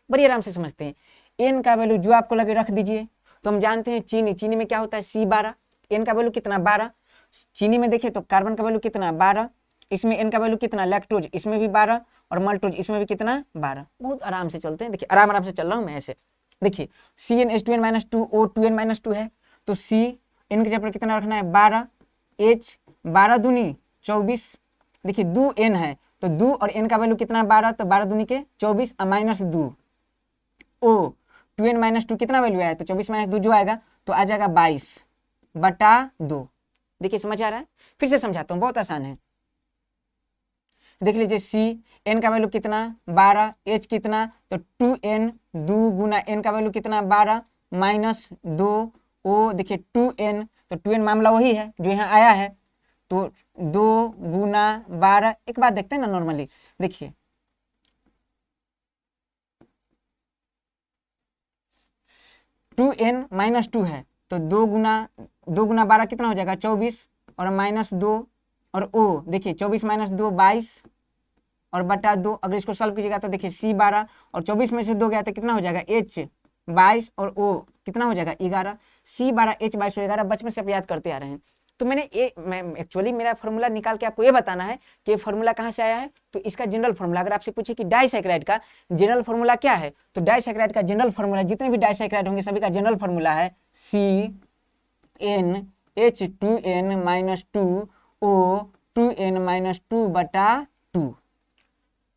बड़ी आराम से समझते हैं। एन का वैल्यू जो आपको लगे रख दीजिए। तो हम जानते हैं चीनी, चीनी में क्या होता है, C12, एन का वैल्यू कितना 12। चीनी में देखिए तो कार्बन का वैल्यू कितना 12, इसमें एन का वैल्यू कितना, लैक्टोज इसमें भी 12 और मल्टोज इसमें भी कितना 12। बहुत आराम से चलते हैं, देखिए आराम आराम से चल रहा हूँ मैं ऐसे। देखिए CnH2n माइनस 2 O2n माइनस 2 है, तो C एन के जगह पर कितना रखना है 12, H 12 दूनी 24, देखिए 2 एन है तो 2 और एन का वैल्यू कितना 12, तो 12 दूनी के 24 माइनस 2 O 2n माइनस 2 कितना वैल्यू आया, तो 24 माइनस 2 जो आएगा तो आ जाएगा 22/2। देखिए समझ आ रहा है, फिर से समझाता हूँ, बहुत आसान है। देख लीजिए C n का वैल्यू कितना 12, H कितना, तो 2n 2 गुना n का वैल्यू कितना 12 माइनस 2 O, देखिए 2n, तो 2n मामला वही है जो यहाँ आया है, तो 2 गुना 12। एक बात देखते हैं ना नॉर्मली, देखिए 2n माइनस 2 है, तो 2 गुना 12 कितना हो जाएगा 24 और माइनस 2 और O, देखिए 24 माइनस 2 22 और बटा 2। अगर इसको सॉल्व कीजिएगा तो देखिए C12 और 24 में से 2 गया तो कितना हो जाएगा H 22 और O कितना हो जाएगा 11। C12 H 22 और 11 बचपन से आप याद करते आ रहे हैं। तो मैं एक्चुअली मेरा फॉर्मूला निकाल के आपको ये बताना है कि फॉर्मूला कहाँ से आया है, तो इसका जनरल फॉर्मूला अगर आपसे पूछे कि डाइसैकेराइड का जनरल फॉर्मूला क्या है, तो डाइसैकेराइड का जनरल फॉर्मूला, जितने भी डाइसैकेराइड होंगे सभी का जनरल फॉर्मूला है CnH2n माइनस 2 O2n माइनस 2/2।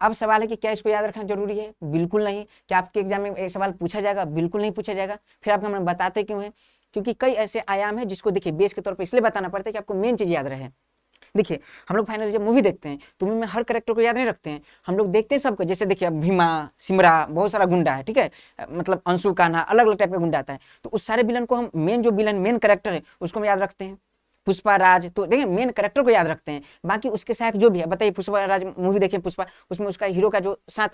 अब सवाल है कि क्या इसको याद रखना जरूरी है, बिल्कुल नहीं। क्या आपके एग्जाम में ये सवाल पूछा जाएगा, बिल्कुल नहीं पूछा जाएगा। फिर आपको हम बताते क्यों है, क्योंकि कई ऐसे आयाम है जिसको देखिए बेस के तौर पर इसलिए बताना पड़ता है कि आपको मेन चीज याद रहे। देखिए हम लोग फाइनली जब मूवी देखते हैं तो मूवी में हर कैरेक्टर को याद नहीं रखते हैं, हम लोग देखते हैं सबको। जैसे देखिए भीमा, सिमरा, बहुत सारा गुंडा है, ठीक है, मतलब अंशु, कान्हा, अलग अलग टाइप का गुंडा आता है, तो उस सारे विलन को हम मेन जो विलन मेन कैरेक्टर है उसको हम याद रखते हैं। पुष्पा राज, तो देखिए मेन कैरेक्टर को याद रखते हैं, बाकी उसके सहायक जो भी है। बताइए पुष्पा राज मूवी देखिए, पुष्पा, उसमें उसका हीरो का जो साथ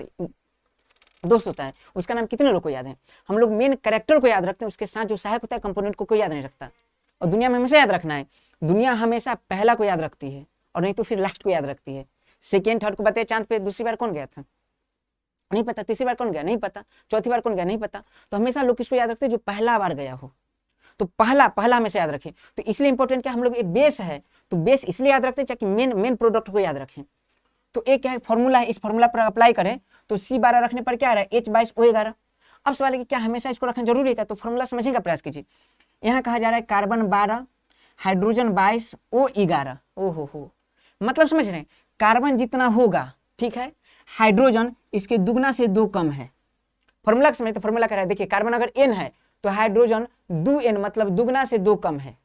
दोस्त होता है उसका नाम कितने लोग को याद है। हम लोग मेन कैरेक्टर को याद रखते हैं, उसके साथ जो सहायक होता है कंपोनेंट को कोई याद नहीं रखता। और दुनिया में हमेशा याद रखना है, दुनिया हमेशा पहला को याद रखती है और नहीं तो फिर लास्ट को याद रखती है। सेकेंड थर्ड को बताइए, चांद पे दूसरी बार कौन गया था, नहीं पता, तीसरी बार कौन गया नहीं पता, चौथी बार कौन गया नहीं पता। तो हमेशा लोग किसको याद रखते हैं, जो पहला बार गया हो। तो पहला हमेशा याद रखें। तो इसलिए इंपॉर्टेंट क्या हम लोग, एक बेस है, तो बेस इसलिए याद रखते हैं ताकि मेन प्रोडक्ट को याद रखें। तो एक क्या है फॉर्मूला है, इस फॉर्मूला पर अप्लाई करें तो C12 रखने पर क्या आ रहा है H22O11। अब सवाल है कि क्या हमेशा इसको रखना जरूरी है, तो फॉर्मूला समझने का प्रयास कीजिए। यहाँ कहा जा रहा है कार्बन 12 हाइड्रोजन 22 O11। ओहो, मतलब समझ रहे हैं, कार्बन जितना होगा, ठीक है, हाइड्रोजन इसके दुगना से 2 कम है। फॉर्मूला समझे, तो फॉर्मूला कह रहा है, देखिए कार्बन अगर N है तो हाइड्रोजन 2N मतलब दुगना से 2 कम है।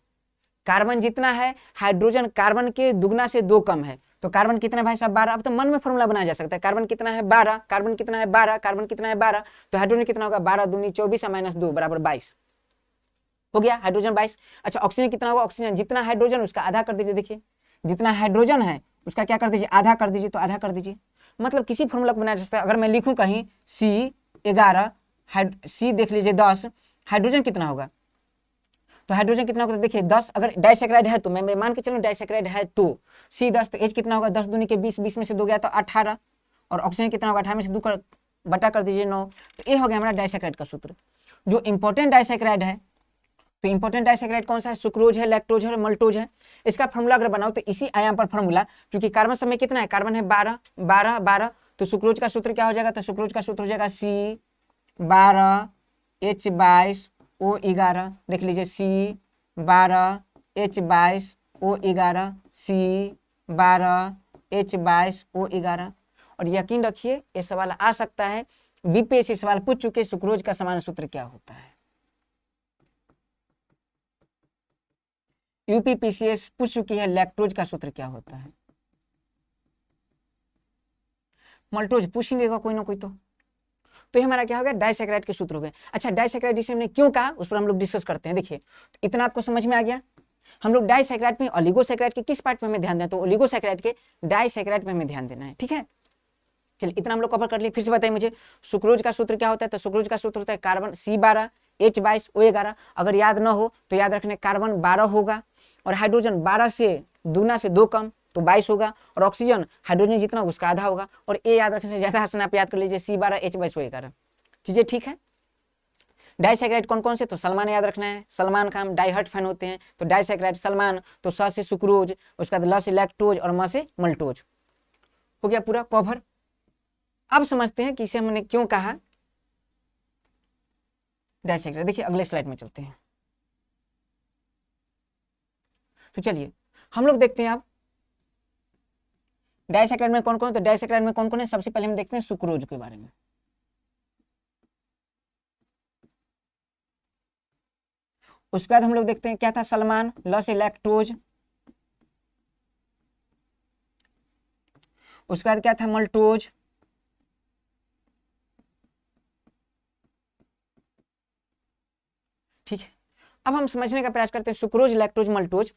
कार्बन जितना है हाइड्रोजन कार्बन के दुगना से 2 कम है। तो कार्बन कितना है भाई साहब 12। अब तो मन में फॉर्मूला बनाया जा सकता है, कार्बन कितना है 12, कार्बन कितना है 12, कार्बन कितना है 12, तो हाइड्रोजन कितना होगा 12 दूनी 24 माइनस 2 बराबर 22 हो गया, हाइड्रोजन 22। अच्छा ऑक्सीजन कितना होगा, ऑक्सीजन जितना हाइड्रोजन उसका आधा कर दीजिए, देखिए जितना हाइड्रोजन है उसका क्या कर दीजिए आधा कर दीजिए, तो आधा कर दीजिए। मतलब किसी फॉर्मूला को बनाया जा सकता है। अगर मैं लिखूं कहीं C11 C देख लीजिए 10, हाइड्रोजन कितना होगा, तो हाइड्रोजन कितना होगा, तो देखिए 10 अगर डाइसैकेराइड है तो मैं मान के चलूं डाइसैकेराइड है तो C10, तो H कितना होगा 10 दूनी के 20, 20 में से 2 गया तो 18, और ऑक्सीजन कितना होगा 18 में से 2 कर बटा कर दीजिए 9। तो ये हो गया हमारा डाइसैकेराइड का सूत्र। जो इंपॉर्टेंट डाइसैकेराइड है, तो इंपॉर्टेंट डाइसैकेराइड कौन सा है, सुक्रोज है, लैक्टोज है और मल्टोज है। इसका फॉर्मूला अगर बनाओ तो इसी आयाम पर फॉर्मूला, क्योंकि कार्बन समय कितना है, कार्बन है 12 12 12, तो सुक्रोज का सूत्र क्या हो जाएगा, तो सुक्रोज का सूत्र हो जाएगा C12H22O11। देख लीजिए C12H22O11 C12H22O11। और यकीन रखिए ये सवाल आ सकता है, बीपीएससी सवाल पूछ चुके सुक्रोज का समान सूत्र क्या होता है, यूपीपीसीएस पूछ चुकी है लैक्टोज का सूत्र क्या होता है, मल्टोज पूछेंगे कोई ना कोई। तो ये हमारा क्या हो गया, डाइसैकेराइड के सूत्र हो गए। अच्छा डाइसैकेराइड जिसे हमने क्यों कहा उस पर हम लोग डिस्कस करते हैं। देखिए इतना आपको समझ में आ गया। हम लोग डाइसैकेराइड में ओलिगोसैकेराइड के किस पार्ट पे हमें ध्यान दें, तो ओलिगोसैकेराइड के डाइसैकेराइड पे हमें ध्यान देना है, ठीक है। चलिए इतना हम लोग कवर कर लिए। फिर से बताइए मुझे सुक्रोज का सूत्र क्या होता है, तो सुक्रोज का सूत्र होता है कार्बन C12H22O11। अगर याद न हो तो याद रखने कार्बन 12 होगा और हाइड्रोजन 12 से दूना से 2 कम तो 22 होगा, और ऑक्सीजन हाइड्रोजन जितना उसका आधा होगा। और ए याद रखने से ज्यादा आसान आप याद कर लीजिए C12H22O11। चीजें ठीक है। डाइसैकेराइड कौन कौन से, तो सलमान याद रखना है, सलमान का हम डाइहर्ट फैन होते हैं, तो डाइसैकेराइड सलमान, तो स से सुक्रोज, उसके बाद ल से लैक्टोज और म से मल्टोज। हो गया पूरा कवर। अब समझते हैं कि इसे हमने क्यों कहा डाइसैकेराइड। देखिए अगले स्लाइड में चलते हैं। तो चलिए हम लोग देखते हैं अब डाइसैकेराइड में कौन कौन, तो डाइसैकेराइड में कौन कौन है, सबसे पहले हम देखते हैं सुक्रोज के बारे में। उसके बाद हम लोग देखते हैं क्या था, सलमान, ल से लैक्टोज, उसके बाद क्या था मल्टोज, ठीक है। अब हम समझने का प्रयास करते हैं सुक्रोज लैक्टोज मल्टोज।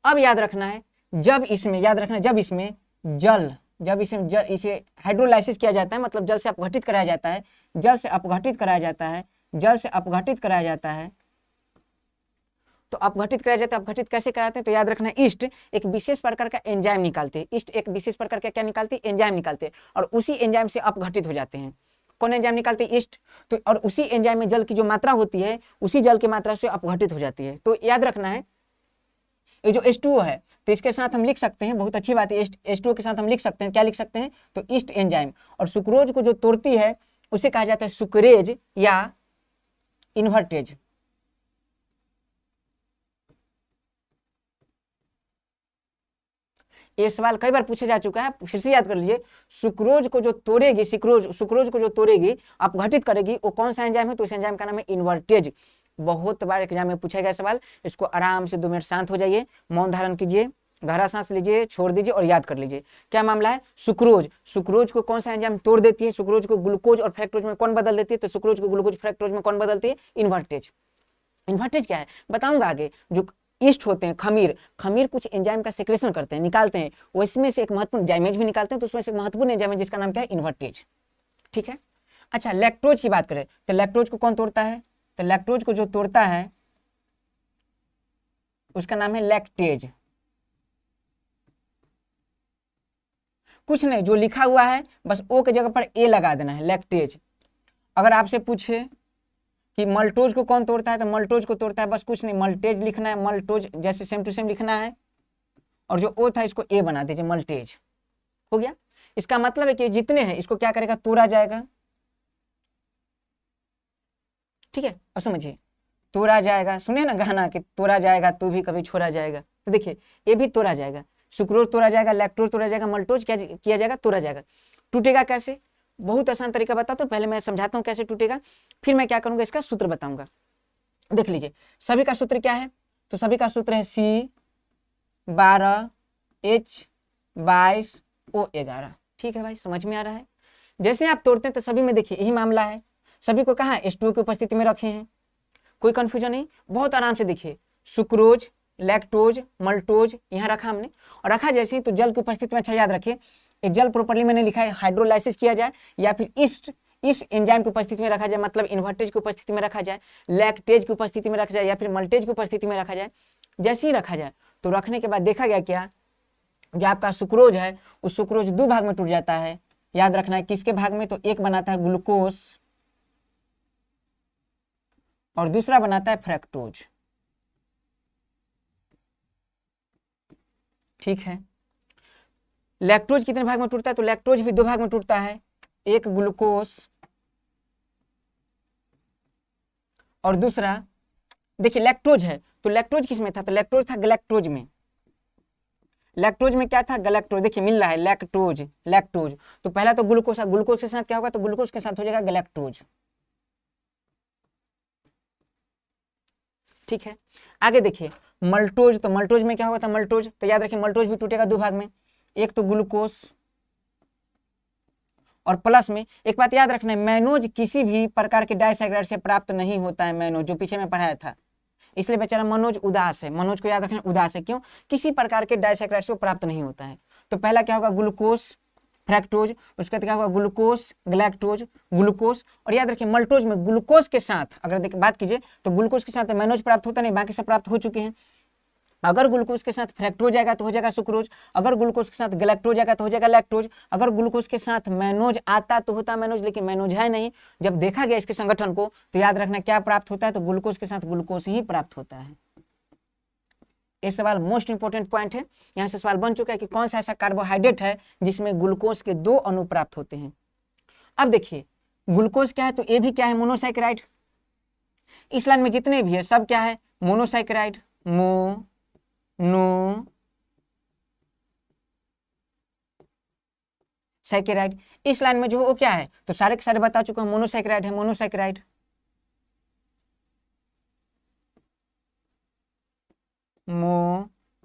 अब याद रखना है जब इसमें इसे हाइड्रोलाइसिस किया जाता है, मतलब जल से अपघटित कराया जाता है, जल से अपघटित कराया जाता है, तो अपघटित कराया जाता है। अपघटित कैसे कराते हैं, तो याद रखना ईस्ट एक विशेष प्रकार का एंजाइम निकालते हैं, ईस्ट एक विशेष प्रकार का क्या निकालती है, एंजाइम निकालते हैं, और उसी एंजाइम से अपघटित हो जाते हैं। कौन एंजाइम निकालते हैं, ईस्ट। तो और उसी एंजाइम में जल की जो मात्रा होती है उसी जल की मात्रा से अपघटित हो जाती है। तो याद रखना है ये जो H2O है तो इसके साथ हम लिख सकते हैं, बहुत अच्छी बात है, H2O के साथ हम लिख सकते हैं, क्या लिख सकते हैं, तो ईस्ट एंजाइम। और सुक्रोज को जो तोड़ती है उसे कहा जाता है सुक्रेज या इन्वर्टेज। ये सवाल कई बार पूछा जा चुका है, फिर से याद कर लीजिए। सुक्रोज को जो तोड़ेगी अपघटित करेगी वो कौन सा एंजाइम है, तो उस एंजाइम का नाम है इन्वर्टेज। बहुत बार एग्जाम में पूछा गया सवाल, इसको आराम से 2 मिनट शांत हो जाइए, मौन धारण कीजिए, गहरा सांस लीजिए, छोड़ दीजिए और याद कर लीजिए क्या मामला है। सुक्रोज को कौन सा एंजाइम तोड़ देती है, सुक्रोज को ग्लूकोज और फ्रक्टोज में कौन बदल देती है, तो सुक्रोज को ग्लूकोज फ्रक्टोज में कौन बदलती है, इन्वर्टेज। इन्वर्टेज क्या है बताऊंगा आगे। जो ईस्ट होते हैं खमीर कुछ एंजाइम का सेक्रेशन करते हैं, निकालते हैं, वो इसमें से एक महत्वपूर्ण जाइमेज भी निकालते हैं, तो उसमें से महत्वपूर्ण एंजाइम है जिसका नाम क्या है, इन्वर्टेज, ठीक है। अच्छा लैक्टोज की बात करें तो लैक्टोज को कौन तोड़ता है, तो लैक्टोज को जो तोड़ता है उसका नाम है लैक्टेज। कुछ नहीं, जो लिखा हुआ है बस ओ के जगह पर ए लगा देना है, लैक्टेज। अगर आपसे पूछे कि मल्टोज को कौन तोड़ता है, तो मल्टोज को तोड़ता है, बस कुछ नहीं, मल्टेज लिखना है, मल्टोज जैसे सेम टू सेम लिखना है, और जो ओ था इसको ए बना दीजिए, मल्टेज हो गया। इसका मतलब है कि जितने हैं इसको क्या करेगा, तोड़ा जाएगा। ठीक है, अब समझिए, तोड़ा जाएगा, सुने ना गाना कि तोड़ा जाएगा तू भी कभी छोड़ा जाएगा, तो देखिए ये भी तोड़ा जाएगा, सुक्रोज तोड़ा जाएगा, लैक्टोज तोड़ा जाएगा, मल्टोज क्या किया जाएगा, तोड़ा जाएगा। टूटेगा कैसे, बहुत आसान तरीका बताता हूँ, पहले मैं समझाता हूँ कैसे टूटेगा, फिर मैं क्या करूंगा इसका सूत्र बताऊंगा। देख लीजिए, सभी का सूत्र क्या है, तो सभी का सूत्र है C12H22O11। ठीक है भाई, समझ में आ रहा है। जैसे आप तोड़ते हैं तो सभी में देखिए यही मामला है, सभी को कहाँ H2O की उपस्थिति में रखे हैं, कोई कंफ्यूजन नहीं, बहुत आराम से देखिए, सुक्रोज, लैक्टोज, मल्टोज यहाँ रखा हमने, और रखा जैसे ही तो जल की उपस्थिति में, अच्छा याद रखिए, एक जल प्रॉपर्ली मैंने लिखा है, हाइड्रोलाइसिस किया जाए या फिर इस एंजाइम की उपस्थिति में रखा जाए, मतलब इन्वर्टेज की उपस्थिति में रखा जाए, लैक्टेज की उपस्थिति में रखा जाए या फिर मल्टेज की उपस्थिति में रखा जाए, जैसे ही रखा जाए तो रखने के बाद देखा गया क्या, जो आपका सुक्रोज है उस सुक्रोज दो भाग में टूट जाता है। याद रखना है किसके भाग में, तो एक बनाता है ग्लूकोज और दूसरा बनाता है फ्रैक्टोज। ठीक है, लैक्टोज कितने भाग में टूटता है, तो लैक्टोज भी दो भाग में टूटता है, एक ग्लूकोज और दूसरा, देखिए लैक्टोज है तो लैक्टोज किस में था, तो लैक्टोज था गैलेक्टोज में, लैक्टोज में क्या था, गैलेक्टोज, देखिए मिल रहा है लैक्टोज लैक्टोज, तो पहला तो ग्लूकोज, ग्लूकोज के साथ क्या होगा, तो ग्लूकोज के साथ हो जाएगा गैलेक्टोज। ठीक है, आगे देखिए मल्टोज, तो मल्टोज में क्या होगा था, मल्टोज, तो याद रखिए मल्टोज भी टूटेगा दो भाग में, एक तो ग्लूकोज और प्लस में एक बात याद रखना है, मैनोज किसी भी प्रकार के डाइसैकराइड से प्राप्त नहीं होता है, मैनोज जो पीछे में पढ़ाया था, इसलिए बेचारा मनोज उदास है, मनोज को याद रखना उदास है, क्यों, किसी प्रकार के डाइसैकराइड से प्राप्त नहीं होता है। तो पहला क्या होगा, ग्लूकोज फ्रैक्टोज, उसके बाद क्या होगा, ग्लूकोज गैलेक्टोज ग्लूकोज, और याद रखिए मल्टोज में ग्लूकोज के साथ अगर देखिए बात कीजिए तो ग्लूकोज के साथ मैनोज प्राप्त होता नहीं, बाकी सब प्राप्त हो चुके हैं। अगर ग्लूकोज के साथ फ्रैक्टोज आएगा तो हो जाएगा सुक्रोज, अगर ग्लूकोज के साथ गैलेक्टोज आएगा तो हो जाएगा लैक्टोज, अगर ग्लूकोज के साथ मैनोज आता तो होता मैनोज, लेकिन मैनोज है नहीं। जब देखा गया इसके संगठन को तो याद रखना क्या प्राप्त होता है, तो ग्लूकोज के साथ ग्लूकोज ही प्राप्त होता है। ये सवाल मोस्ट इंपोर्टेंट पॉइंट है, यहाँ से सवाल बन चुका है कि कौन सा ऐसा कार्बोहाइड्रेट है जिसमें ग्लूकोज के दो अणु प्राप्त होते हैं। अब देखिए ग्लूकोज क्या है, तो ये भी क्या है, मोनोसैकेराइड। इस लाइन में जितने भी है सब क्या है, मोनोसैकेराइड, सैकेराइड। इस लाइन में जो वो क्या है, तो सारे के सारे बता चुके हैं, मोनोसैकेराइड है, मोनोसैकेराइड।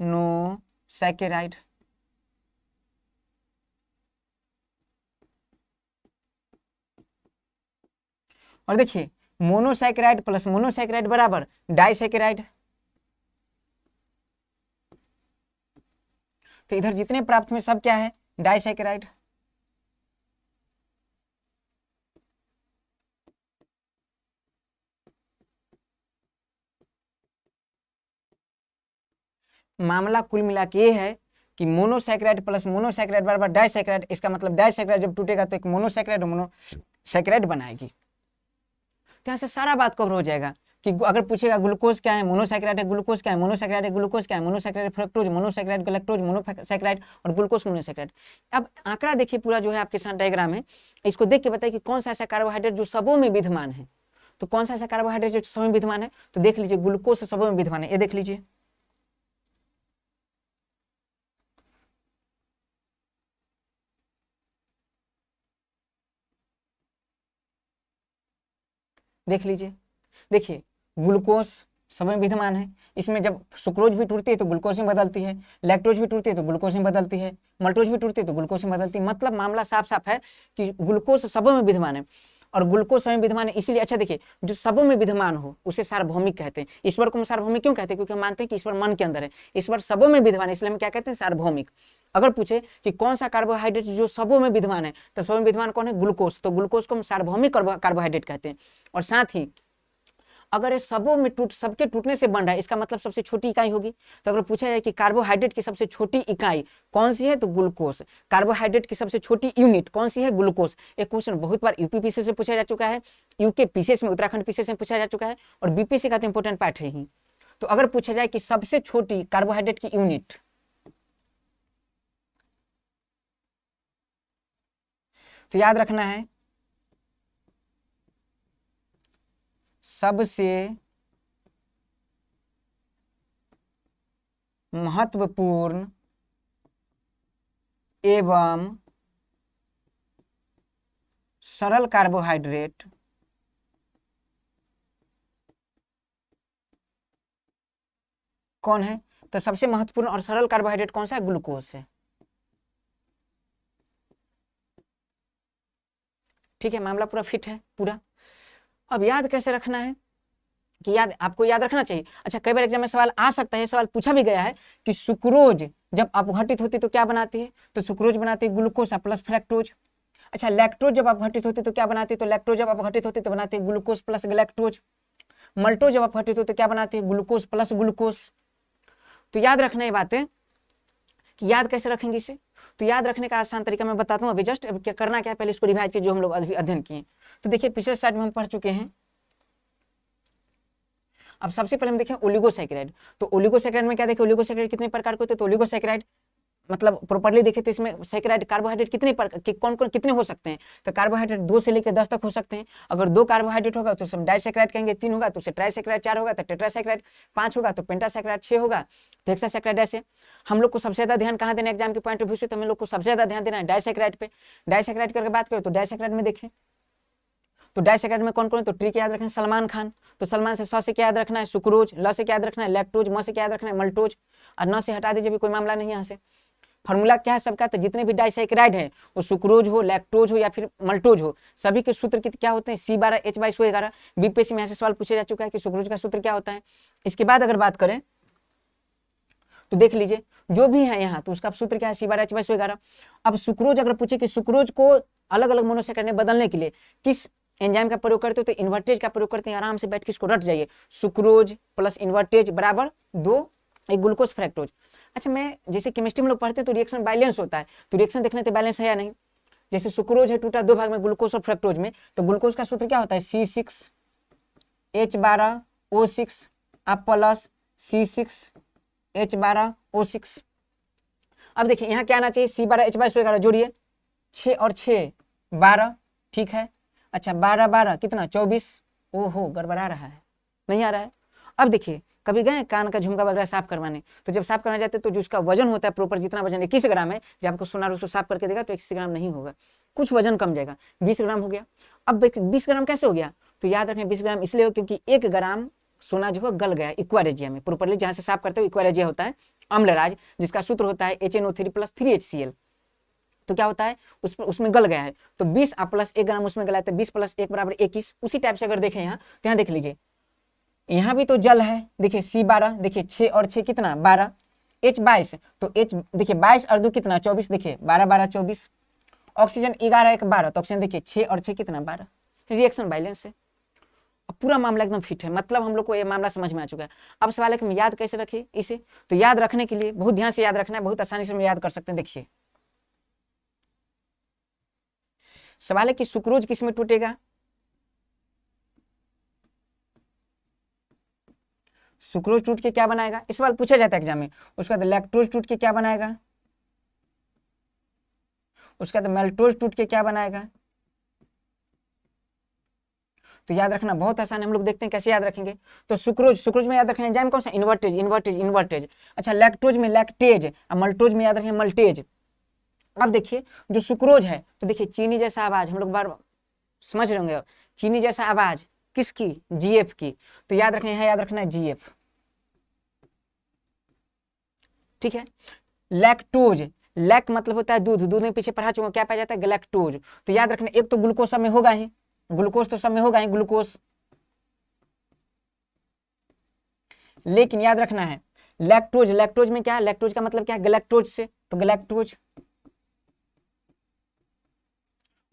मोनोसैकेराइड। और देखिए मोनोसैकेराइड प्लस मोनोसैकेराइड बराबर डाइसैकेराइड, तो इधर जितने प्राप्त में सब क्या है, डाइसैकेराइड। मामला कुल मिला के ये है कि मोनोसैकेराइड प्लस मोनोसैकेराइड बराबर डाइसैकेराइड, इसका मतलब डाइसैकेराइड जब टूटेगा तो एक मोनोसैकेराइड मोनोसैकेराइड बनाएगी। तो यहाँ से सारा बात कवर हो जाएगा कि अगर पूछेगा ग्लूकोज क्या है, मोनोसैकेराइड है, ग्लूकोज क्या है, मोनोसैकेराइड है, ग्लूकोज क्या है, monosaccharide fructose, monosaccharide galactose, monosaccharide और ग्लूकोज मोनोसैकेराइड। अब आंकड़ा देखिए पूरा जो है आपके साथ डायग्राम है, इसको देख के बताइए कि कौन सा ऐसा कार्बोहाइड्रेट जो सबों में विद्यमान है। तो कौन सा ऐसा कार्बोहाइड्रेट जो सबों में विद्यमान है, तो देख लीजिए ग्लूकोज सबों में विद्यमान है, ये देख लीजिए। देख लीजिए, देखिए ग्लूकोज सब में विद्यमान है, इसमें जब सुक्रोज भी टूटती है तो ग्लूकोज में बदलती है, लैक्टोज भी टूटती है तो ग्लूकोज में बदलती है, मल्टोज भी टूटती है तो ग्लूकोज में बदलती है। मतलब मामला साफ साफ है कि ग्लूकोज सबों में विद्यमान है, और ग्लूकोज सब में विद्यमान है इसीलिए, अच्छा देखिए जो सबों में विद्यमान हो उसे सार्वभौमिक कहते हैं। ईश्वर को हम सार्वभौमिक क्यों कहते हैं, क्योंकि हम मानते हैं कि ईश्वर मन के अंदर है, ईश्वर सबों में विद्यमान है, इसलिए हम क्या कहते हैं, सार्वभौमिक। अगर पूछे कि कौन सा कार्बोहाइड्रेट जो सबों में विद्यमान है, तो सबों में विद्यमान कौन है, ग्लूकोज, तो ग्लूकोज को हम सार्वभौमिक कार्बोहाइड्रेट कहते हैं। और साथ ही अगर ये सबों में सबके टूटने से बन रहा है, इसका मतलब सबसे छोटी इकाई होगी। तो अगर पूछा जाए कि कार्बोहाइड्रेट की सबसे छोटी इकाई कौन सी है, तो ग्लूकोज। कार्बोहाइड्रेट की सबसे छोटी यूनिट कौन सी है, ग्लूकोज। ये क्वेश्चन बहुत बार यूपीपीसी से पूछा जा चुका है, यूके पीसीएस में, उत्तराखंड पीसीएस में पूछा जा चुका है, और बीपीएससी का तो इंपॉर्टेंट पार्ट है ही। तो अगर पूछा जाए कि सबसे छोटी कार्बोहाइड्रेट की यूनिट, तो याद रखना है सबसे महत्वपूर्ण एवं सरल कार्बोहाइड्रेट कौन है। तो सबसे महत्वपूर्ण और सरल कार्बोहाइड्रेट कौन सा है, ग्लूकोज है। ठीक है, मामला पूरा फिट है पूरा। अब याद कैसे रखना है कि आपको याद रखना चाहिए। अच्छा, कई बार एग्जाम में सवाल आ सकता है, सवाल पूछा भी गया है कि सुक्रोज जब अपघटित होती तो क्या बनाती है, तो सुक्रोज बनाती है ग्लूकोज प्लस फ्रैक्टोज। अच्छा, लैक्टोज जब अपघटित होती तो क्या बनाती है, तो लैक्टोज जब अपघटित होती तो बनाती है ग्लूकोज प्लस गैलेक्टोज। मल्टोज जब अपघटित होती तो क्या बनाती है, ग्लूकोज प्लस ग्लूकोज। तो याद रखना ये बातें कि याद कैसे रखेंगे इसे। तो याद रखने का आसान तरीका मैं बताता हूँ अभी जस्ट। अब क्या करना क्या है, पहले इसको रिवाइज किए जो हम लोग अभी अध्ययन किए। तो देखिए पिछले स्लाइड में हम पढ़ चुके हैं। अब सबसे पहले हम देखें ओलिगोसैकेराइड। तो ओलिगोसैकेराइड में क्या देखें, ओलिगोसैकेराइड कितने प्रकार के होते हैं, तो ओलिगोसैकेराइड मतलब प्रॉपर्ली देखें तो इसमें सैकेराइड कार्बोहाइड्रेट कौन कौन कितने हो सकते हैं, तो कार्बोहाइड्रेट 2 से लेकर 10 तक हो सकते हैं। अगर 2 कार्बोहाइड्रेट होगा तो उसे डाइसैकेराइड कहेंगे, 3 होगा तो उसे ट्राइसैकेराइड, 4 होगा तो टेट्रासैकेराइड, 5 होगा तो पेंटासैकेराइड, 6 होगा तो हेक्सासैकेराइड। ऐसे हम लोग को सबसे ज्यादा ध्यान कहाँ देना एग्जाम के पॉइंट ऑफ व्यू से, तो हम लोग को सबसे ज्यादा ध्यान देना है डाइसैकेराइड पे। डाइसैकेराइड करके बात करें तो डाइसैकेराइड में देखें तो डाइसैकेराइड में कौन कौन है, तो ट्री के याद रखना है सलमान खान। तो सलमान से स से क्या याद रखना है, सुक्रोज। ल से क्या याद रखना है, लैक्टोज। म से क्या याद रखना है, मल्टोज। और न से हटा दीजिए, भी कोई मामला नहीं यहाँ से। फॉर्मूला क्या है सबका, तो जितने भी डाइसैकेराइड है वो सुक्रोज हो, लैक्टोज हो या फिर मल्टोज हो, सभी के सूत्र क्या होते हैं, C12H2211। बीपीएससी में यहाँ से सवाल पूछा जा चुका है कि सुक्रोज का सूत्र क्या होता है। इसके बाद अगर बात करें तो देख लीजिए जो भी है यहाँ, तो उसका सूत्र क्या है, C12H2211। अब सुक्रोज अगर पूछे कि सुक्रोज को अलग अलग मोनोसैकेराइड में बदलने के लिए किस एंजाइम का प्रयोग करते हो, तो इन्वर्टेज का प्रयोग करते हैं। आराम से बैठ के इसको रट जाइए, सुक्रोज प्लस इन्वर्टेज बराबर 2 एक ग्लूकोज फ्रैक्टोज। अच्छा, मैं जैसे केमिस्ट्री में लोग पढ़ते हैं तो रिएक्शन बैलेंस होता है, तो रिएक्शन देखने तो बैलेंस है या नहीं। जैसे सुक्रोज है टूटा 2 भाग में, ग्लूकोज और फ्रक्टोज में, तो ग्लूकोज का सूत्र क्या होता है, C6H12O6 अब प्लस C6H12O6। अब देखिए यहाँ क्या आना चाहिए, C12H2211 जोड़िए, 6 और 6 12, ठीक है। अच्छा 12 12 कितना 24। ओहो गड़बड़ा रहा है, नहीं आ रहा है। अब देखिए कभी गए कान का झुमका वगैरह साफ करवाने, तो जब साफ करना जाते तो जो उसका वजन होता है प्रॉपर, जितना वजन 21 ग्राम है, जब आपको सोनार उसको साफ करके देगा तो 21 ग्राम नहीं होगा, कुछ वजन कम जाएगा, 20 ग्राम हो गया। अब 20 ग्राम कैसे हो गया, तो याद रखें 20 ग्राम इसलिए हो क्योंकि 1 ग्राम सोना जो है गल गया इक्वारेजिया में प्रॉपरली, जहाँ से साफ करते हो इक्वारेजिया होता है अम्लराज, जिसका सूत्र होता है HNO3 + 3HCl। तो क्या होता है उसमें गल गया है, तो 20 प्लस 1 ग्राम उसमें गला है, तो 20 + 1 = 21। उसी टाइप से अगर देखें यहाँ, तो यहाँ देख लीजिए यहाँ भी तो जल है, देखिए C12, देखिए 6 और 6 कितना 12, H22, तो H देखिए 22 और 2 कितना 24, देखिए 12 12 24। ऑक्सीजन 11 1 12, तो ऑक्सीजन देखिए 6 और 6 कितना 12। रिएक्शन बैलेंस है। अब पूरा मामला एकदम फिट है, मतलब हम लोग को ये मामला समझ में आ चुका है। अब सवाल है कि हम याद कैसे रखें इसे, तो याद रखने के लिए बहुत ध्यान से याद रखना है, बहुत आसानी से हम याद कर सकते हैं। देखिए सवाल है कि सुक्रोज किस में टूटेगा, सुक्रोज टूट के क्या बनाएगा, इस सवाल पूछा जाता है एग्जाम में। उसके बाद लैक्टोज टूट के क्या बनाएगा, उसके बाद मेल्टोज टूट के क्या बनाएगा। तो याद रखना बहुत आसान है, हम लोग देखते हैं कैसे याद रखेंगे। तो सुक्रोज में याद रखें एंजाइम कौन सा, इन्वर्टेज। अच्छा लैक्टोज में लैक्टेज, और मल्टोज में याद रखें मल्टेज। अब देखिए जो सुक्रोज है, तो देखिए चीनी जैसा आवाज, हम लोग बार समझ रहे होंगे, चीनी जैसा आवाज किसकी, GF की, तो याद रखना है, याद रखना है GF, ठीक है। लैक्टोज, लैक मतलब होता है दूध, दूध में पीछे पढ़ा चुका, क्या पाया जाता है गैलेक्टोज। तो याद रखना एक तो ग्लूकोज सब में होगा ही, ग्लूकोज तो सब में होगा ही ग्लूकोज, लेकिन याद रखना है लैक्टोज, लैक्टोज में क्या है, लैक्टोज का मतलब क्या है गैलेक्टोज से, तो गैलेक्टोज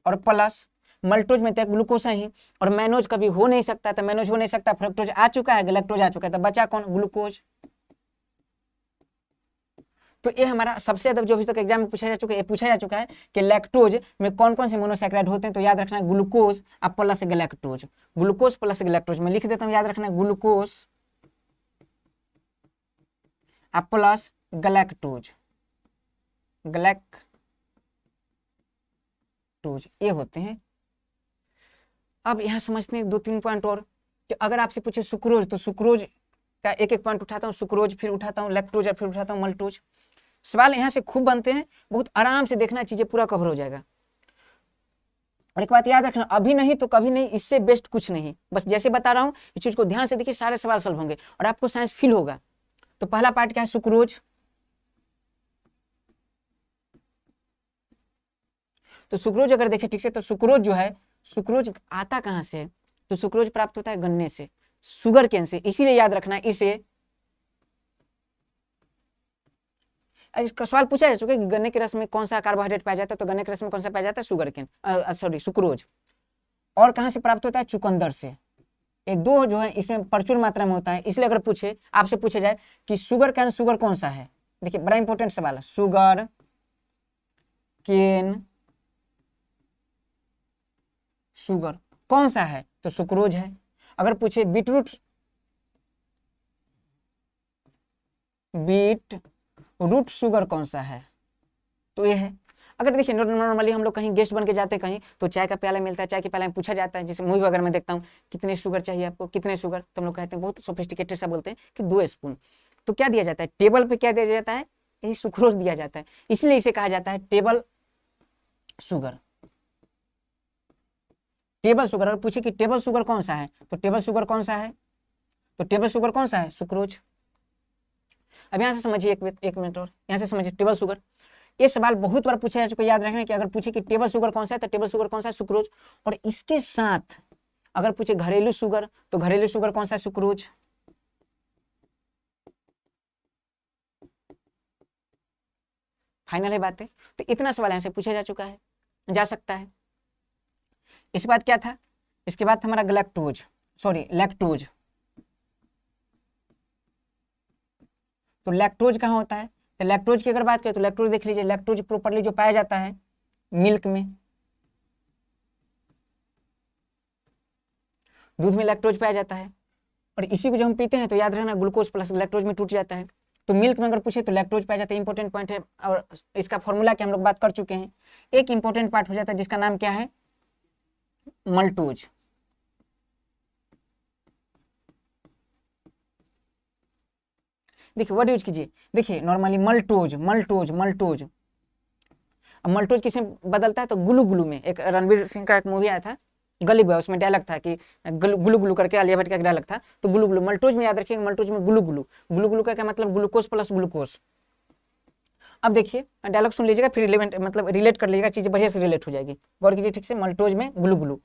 और प्लस मल्टोज में तो ग्लूकोज है ही, और मैनोज कभी हो नहीं सकता, तो मैनोज हो नहीं सकता, फ्रक्टोज आ चुका है, गैलेक्टोज आ चुका है, तो बचा कौन? ग्लूकोज। तो ये हमारा सबसे ज्यादा जो अभी तक एग्जाम में पूछा जा चुका है कि लैक्टोज में कौन कौन से मोनोसैकेराइड होते हैं, तो याद रखना है ग्लूकोज अब plus galactose, glucose plus galactose में लिख देता हूँ, याद रखना है ग्लूकोज अब प्लस गैलेक्टोज, गैलेक्टोज ये होते हैं। अब यहाँ समझते हैं 2-3 पॉइंट और, कि अगर आपसे पूछे सुक्रोज, तो सुक्रोज का एक एक पॉइंट उठाता हूँ, सुक्रोज फिर उठाता हूँ लैक्टोज, फिर उठाता हूँ मल्टोज। सवाल यहाँ से खूब बनते हैं, बहुत आराम से देखना, चीजें पूरा कवर हो जाएगा। और एक बात याद रखना, अभी नहीं तो कभी नहीं, इससे बेस्ट कुछ नहीं, बस जैसे बता रहा हूँ इस चीज को ध्यान से देखिए, सारे सवाल सॉल्व होंगे और आपको साइंस फील होगा। तो पहला पार्ट क्या है? सुक्रोज। तो सुक्रोज अगर देखें ठीक से, तो सुक्रोज जो है, सुक्रोज आता कहाँ से है? तो सुक्रोज प्राप्त होता है गन्ने से, शुगर केन से, इसीलिए याद रखना इसे। इसका सवाल पूछा जा चुका है कि गन्ने के रस में कौन सा कार्बोहाइड्रेट पाया जाता है, तो गन्ने के रस में कौन सा पाया जाता है? Sugar cane, sorry sucrose. और कहाँ से प्राप्त होता है? चुकंदर से। ये दो जो है इसमें प्रचुर मात्रा में होता है, इसलिए अगर पूछे आपसे पूछे जाए कि शुगर कैन शुगर कौन सा है, देखिए बड़ा इंपॉर्टेंट सवाल है, शुगर केन शुगर कौन सा है, तो सुक्रोज है। अगर पूछे बीट रूट शुगर कौन सा है, तो ये है। अगर देखिए नॉर्मली हम लोग कहीं गेस्ट बन के जाते हैं कहीं, तो चाय का प्याला मिलता है, चाय के प्याला में पूछा जाता है, जैसे मूवी वगैरह में देखता हूँ, कितने शुगर चाहिए आपको, कितने शुगर, तो हम लोग कहते हैं, बहुत सोफिस्टिकेटेड सा बोलते हैं कि 2 स्पून। तो क्या दिया जाता है? टेबल पे क्या दिया जाता है? यही सुक्रोज दिया जाता है, इसलिए इसे कहा जाता है टेबल शुगर। टेबल शुगर, अगर पूछे कि टेबल शुगर कौन सा है, तो टेबल शुगर कौन सा है, तो टेबल शुगर कौन सा है? सुक्रोज। अब यहाँ से समझिए, एक मिनट और यहाँ से समझिए टेबल शुगर। ये सवाल बहुत बार पूछा जा चुका है, याद रखना कि अगर पूछे कि टेबल शुगर कौन सा है, तो टेबल शुगर कौन सा है? सुक्रोज। और इसके साथ अगर पूछे घरेलू शुगर, तो घरेलू शुगर कौन सा है? सुक्रोज। फाइनल है बातें। तो इतना सवाल यहाँ से पूछा जा चुका है, जा सकता है। इसके बाद क्या था? इसके बाद हमारा गैलेक्टोज, सॉरी लैक्टोज। तो लैक्टोज कहाँ होता है? तो लैक्टोज की अगर बात करें, तो लैक्टोज देख लीजिए, लैक्टोज प्रॉपर्ली जो पाया जाता है मिल्क में, दूध में लैक्टोज पाया जाता है, और इसी को जो हम पीते हैं तो याद रखना ग्लूकोज प्लस लैक्टोज में टूट जाता है। तो मिल्क में अगर पूछे तो लैक्टोज पाया जाता है, इंपॉर्टेंट पॉइंट है। और इसका फॉर्मूला की हम लोग बात कर चुके हैं। एक इंपॉर्टेंट पार्ट हो जाता है जिसका नाम क्या है? मल्टोज। देखिए वर्ड यूज कीजिए, देखिए नॉर्मली मल्टोज मल्टोज मल्टोज। अब मल्टोज किसमें बदलता है? तो गुलू गुलू में। एक रणवीर सिंह का एक मूवी आया था गली बॉय, उसमें डायलॉग था कि गुलू गुलू करके, आलिया भट्ट का डायलॉग था, तो गुलू गुलू। मल्टोज में याद रखिएगा, मल्टोज में गुलू गुलू। गुलू गुलू का क्या मतलब? Glucose plus glucose. अब देखिए डायलॉग सुन लीजिएगा, फिर रिलेवेंट मतलब रिलेट कर लीजिएगा, चीजें बढ़िया से रिलेट हो जाएगी। गौर कीजिए ठीक से, मल्टोज में गुलू गुलू।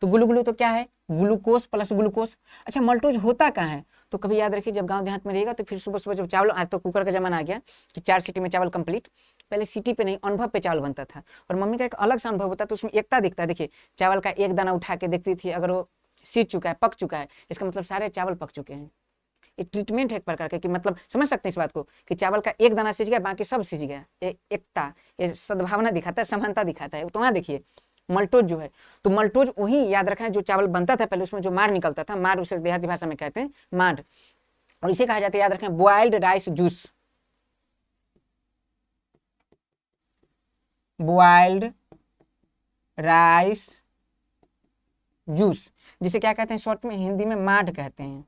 तो गुलू गुलू तो क्या है? Glucose plus glucose. अच्छा मल्टोज होता कहाँ है? तो कभी याद रखिए, जब गांव देहात में रहेगा तो फिर सुबह सुबह जब चावल, आज तो कुकर का जमाना आ गया कि 4 सीटी में चावल कंप्लीट, पहले सीटी पे नहीं अनुभव पे चावल बनता था, और मम्मी का एक अलग सा अनुभव होता, तो उसमें एकता दिखता है। देखिए चावल का एक दाना उठा के देखती थी, अगर वो सीज चुका है, पक चुका है, इसका मतलब सारे चावल पक चुके हैं। ये ट्रीटमेंट है एक प्रकार का, कि मतलब समझ सकते हैं इस बात को कि चावल का एक दाना सीज गया, बाकी सब सीज गया। ये एकता, ये सद्भावना दिखाता है, समानता दिखाता है। तो वहाँ देखिए मल्टोज जो है, तो मल्टोज वही याद रखना है जो चावल बनता था पहले, उसमें जो मार निकलता था, मार उसे देहाती भाषा में कहते हैं माड, और इसे कहा जाता है, याद रखना, boiled rice juice. Boiled rice juice, जिसे क्या कहते हैं शॉर्ट में, हिंदी में माड कहते हैं।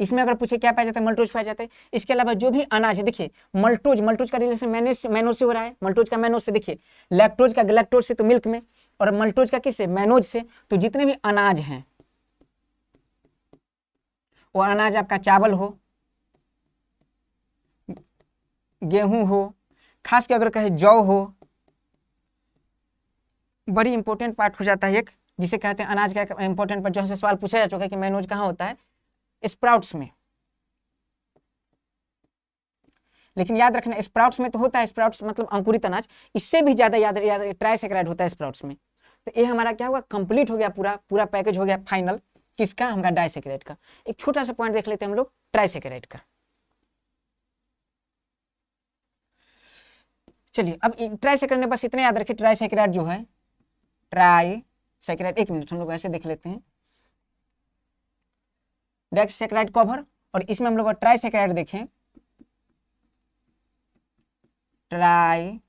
इसमें अगर पूछे क्या पाया जाता है? मल्टोज पाया जाता है। इसके अलावा जो भी अनाज है, देखिए मल्टोज, मल्टोज का रिलेशन मैनोज से हो रहा है, मल्टोज का मैनोज से, देखिए लैक्टोज का गैलेक्टोज से तो मिल्क में, और मल्टोज का किससे? मैनोज से। तो जितने भी अनाज हैं, वो अनाज आपका चावल हो, गेहूं हो, खास के अगर कहे जौ हो, बड़ी इंपॉर्टेंट पार्ट हो जाता है एक, जिसे कहते हैं अनाज का इंपॉर्टेंट पार्ट, जो हमसे सवाल पूछा जा चुका है कि मैनोज कहाँ होता है? स्प्राउट्स में। लेकिन याद रखना स्प्राउट्स में तो होता है, स्प्राउट्स मतलब अंकुरित अनाज, इससे भी ज्यादा याद ट्राइसेकेराइड होता है स्प्राउट्स में। तो ये हमारा क्या हुआ, कंप्लीट हो गया, पूरा पूरा पैकेज हो गया फाइनल। किसका, हमारा डाइसैकेराइड का। एक छोटा सा पॉइंट देख लेते हैं हम लोग ट्राइसैकेराइड का। चलिए अब ट्राइसैकेराइड में बस इतने याद रखिए, ट्राइसैकेराइड जो है, ट्राइसैकेराइड, एक मिनट हम लोग ऐसे देख लेते हैं, डाइसैकेराइड कवर, और इसमें हम लोग ट्राइसैकेराइड देखें, ट्राइसैकेराइड।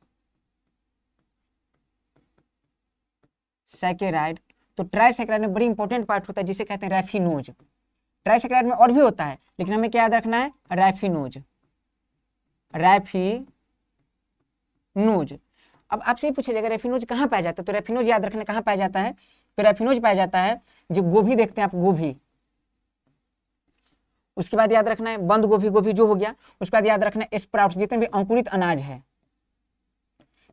तो ट्राइसैकेराइड में बड़ी इंपॉर्टेंट पार्ट होता है जिसे कहते हैं रैफिनोज। ट्राइसैकेराइड में और भी होता है, लेकिन हमें क्या याद रखना है, रैफिनोज, रैफिनोज। अब आपसे ही पूछा जाएगा रैफिनोज कहाँ पाया जाता है, तो रैफिनोज याद रखना कहाँ पाया जाता है, तो रैफिनोज पाया जाता है जो गोभी देखते हैं आप, गोभी, उसके बाद याद रखना है बंद गोभी, गोभी जो हो गया, उसके बाद याद रखना है स्प्राउट्स, जितने भी अंकुरित अनाज है,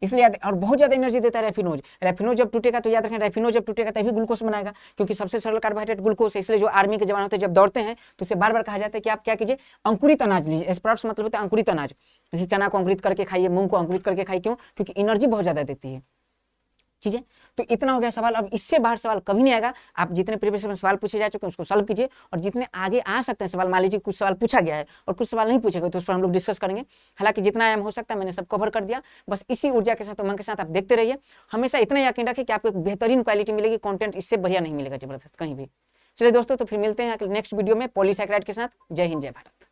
इसलिए याद, और बहुत ज्यादा एनर्जी देता है रैफिनोज। रैफिनोज जब टूटेगा तो याद रखें, रैफिनोज जब टूटेगा तभी ग्लूकोज बनाएगा, क्योंकि सबसे सरल कार्बोहाइड्रेट ग्लूकोज है। इसलिए जो आर्मी के जवान होते हैं जब दौड़ते हैं तो उसे बार बार कहा जाता है कि आप क्या कीजिए, अंकुरित अनाज लीजिए। स्प्राउट्स मतलब होता है अंकुरित अनाज, जैसे चना को अंकुरित करके खाइए, मूंग को अंकुरित करके खाइए, क्यों, क्योंकि एनर्जी बहुत ज्यादा देती है। ठीक है, तो इतना हो गया सवाल। अब इससे बाहर सवाल कभी नहीं आएगा। आप जितने प्रीवियस में सवाल पूछे जा चुके हैं उसको सॉल्व कीजिए, और जितने आगे आ सकते हैं सवाल, मान लीजिए कुछ सवाल पूछा गया है और कुछ सवाल नहीं पूछे गए, तो उस पर हम लोग डिस्कस करेंगे। हालांकि जितना आयाम हो सकता है मैंने सब कवर कर दिया। बस इसी ऊर्जा के साथ, उमंग के साथ आप देखते रहिए। हमेशा इतना यकीन रखें कि आपको एक बेहतरीन क्वालिटी मिलेगी, कंटेंट इससे बढ़िया नहीं मिलेगा जबरदस्त कहीं भी। चलिए दोस्तों, तो फिर मिलते हैं नेक्स्ट वीडियो में पॉलीसैकेराइड के साथ। जय हिंद, जय भारत।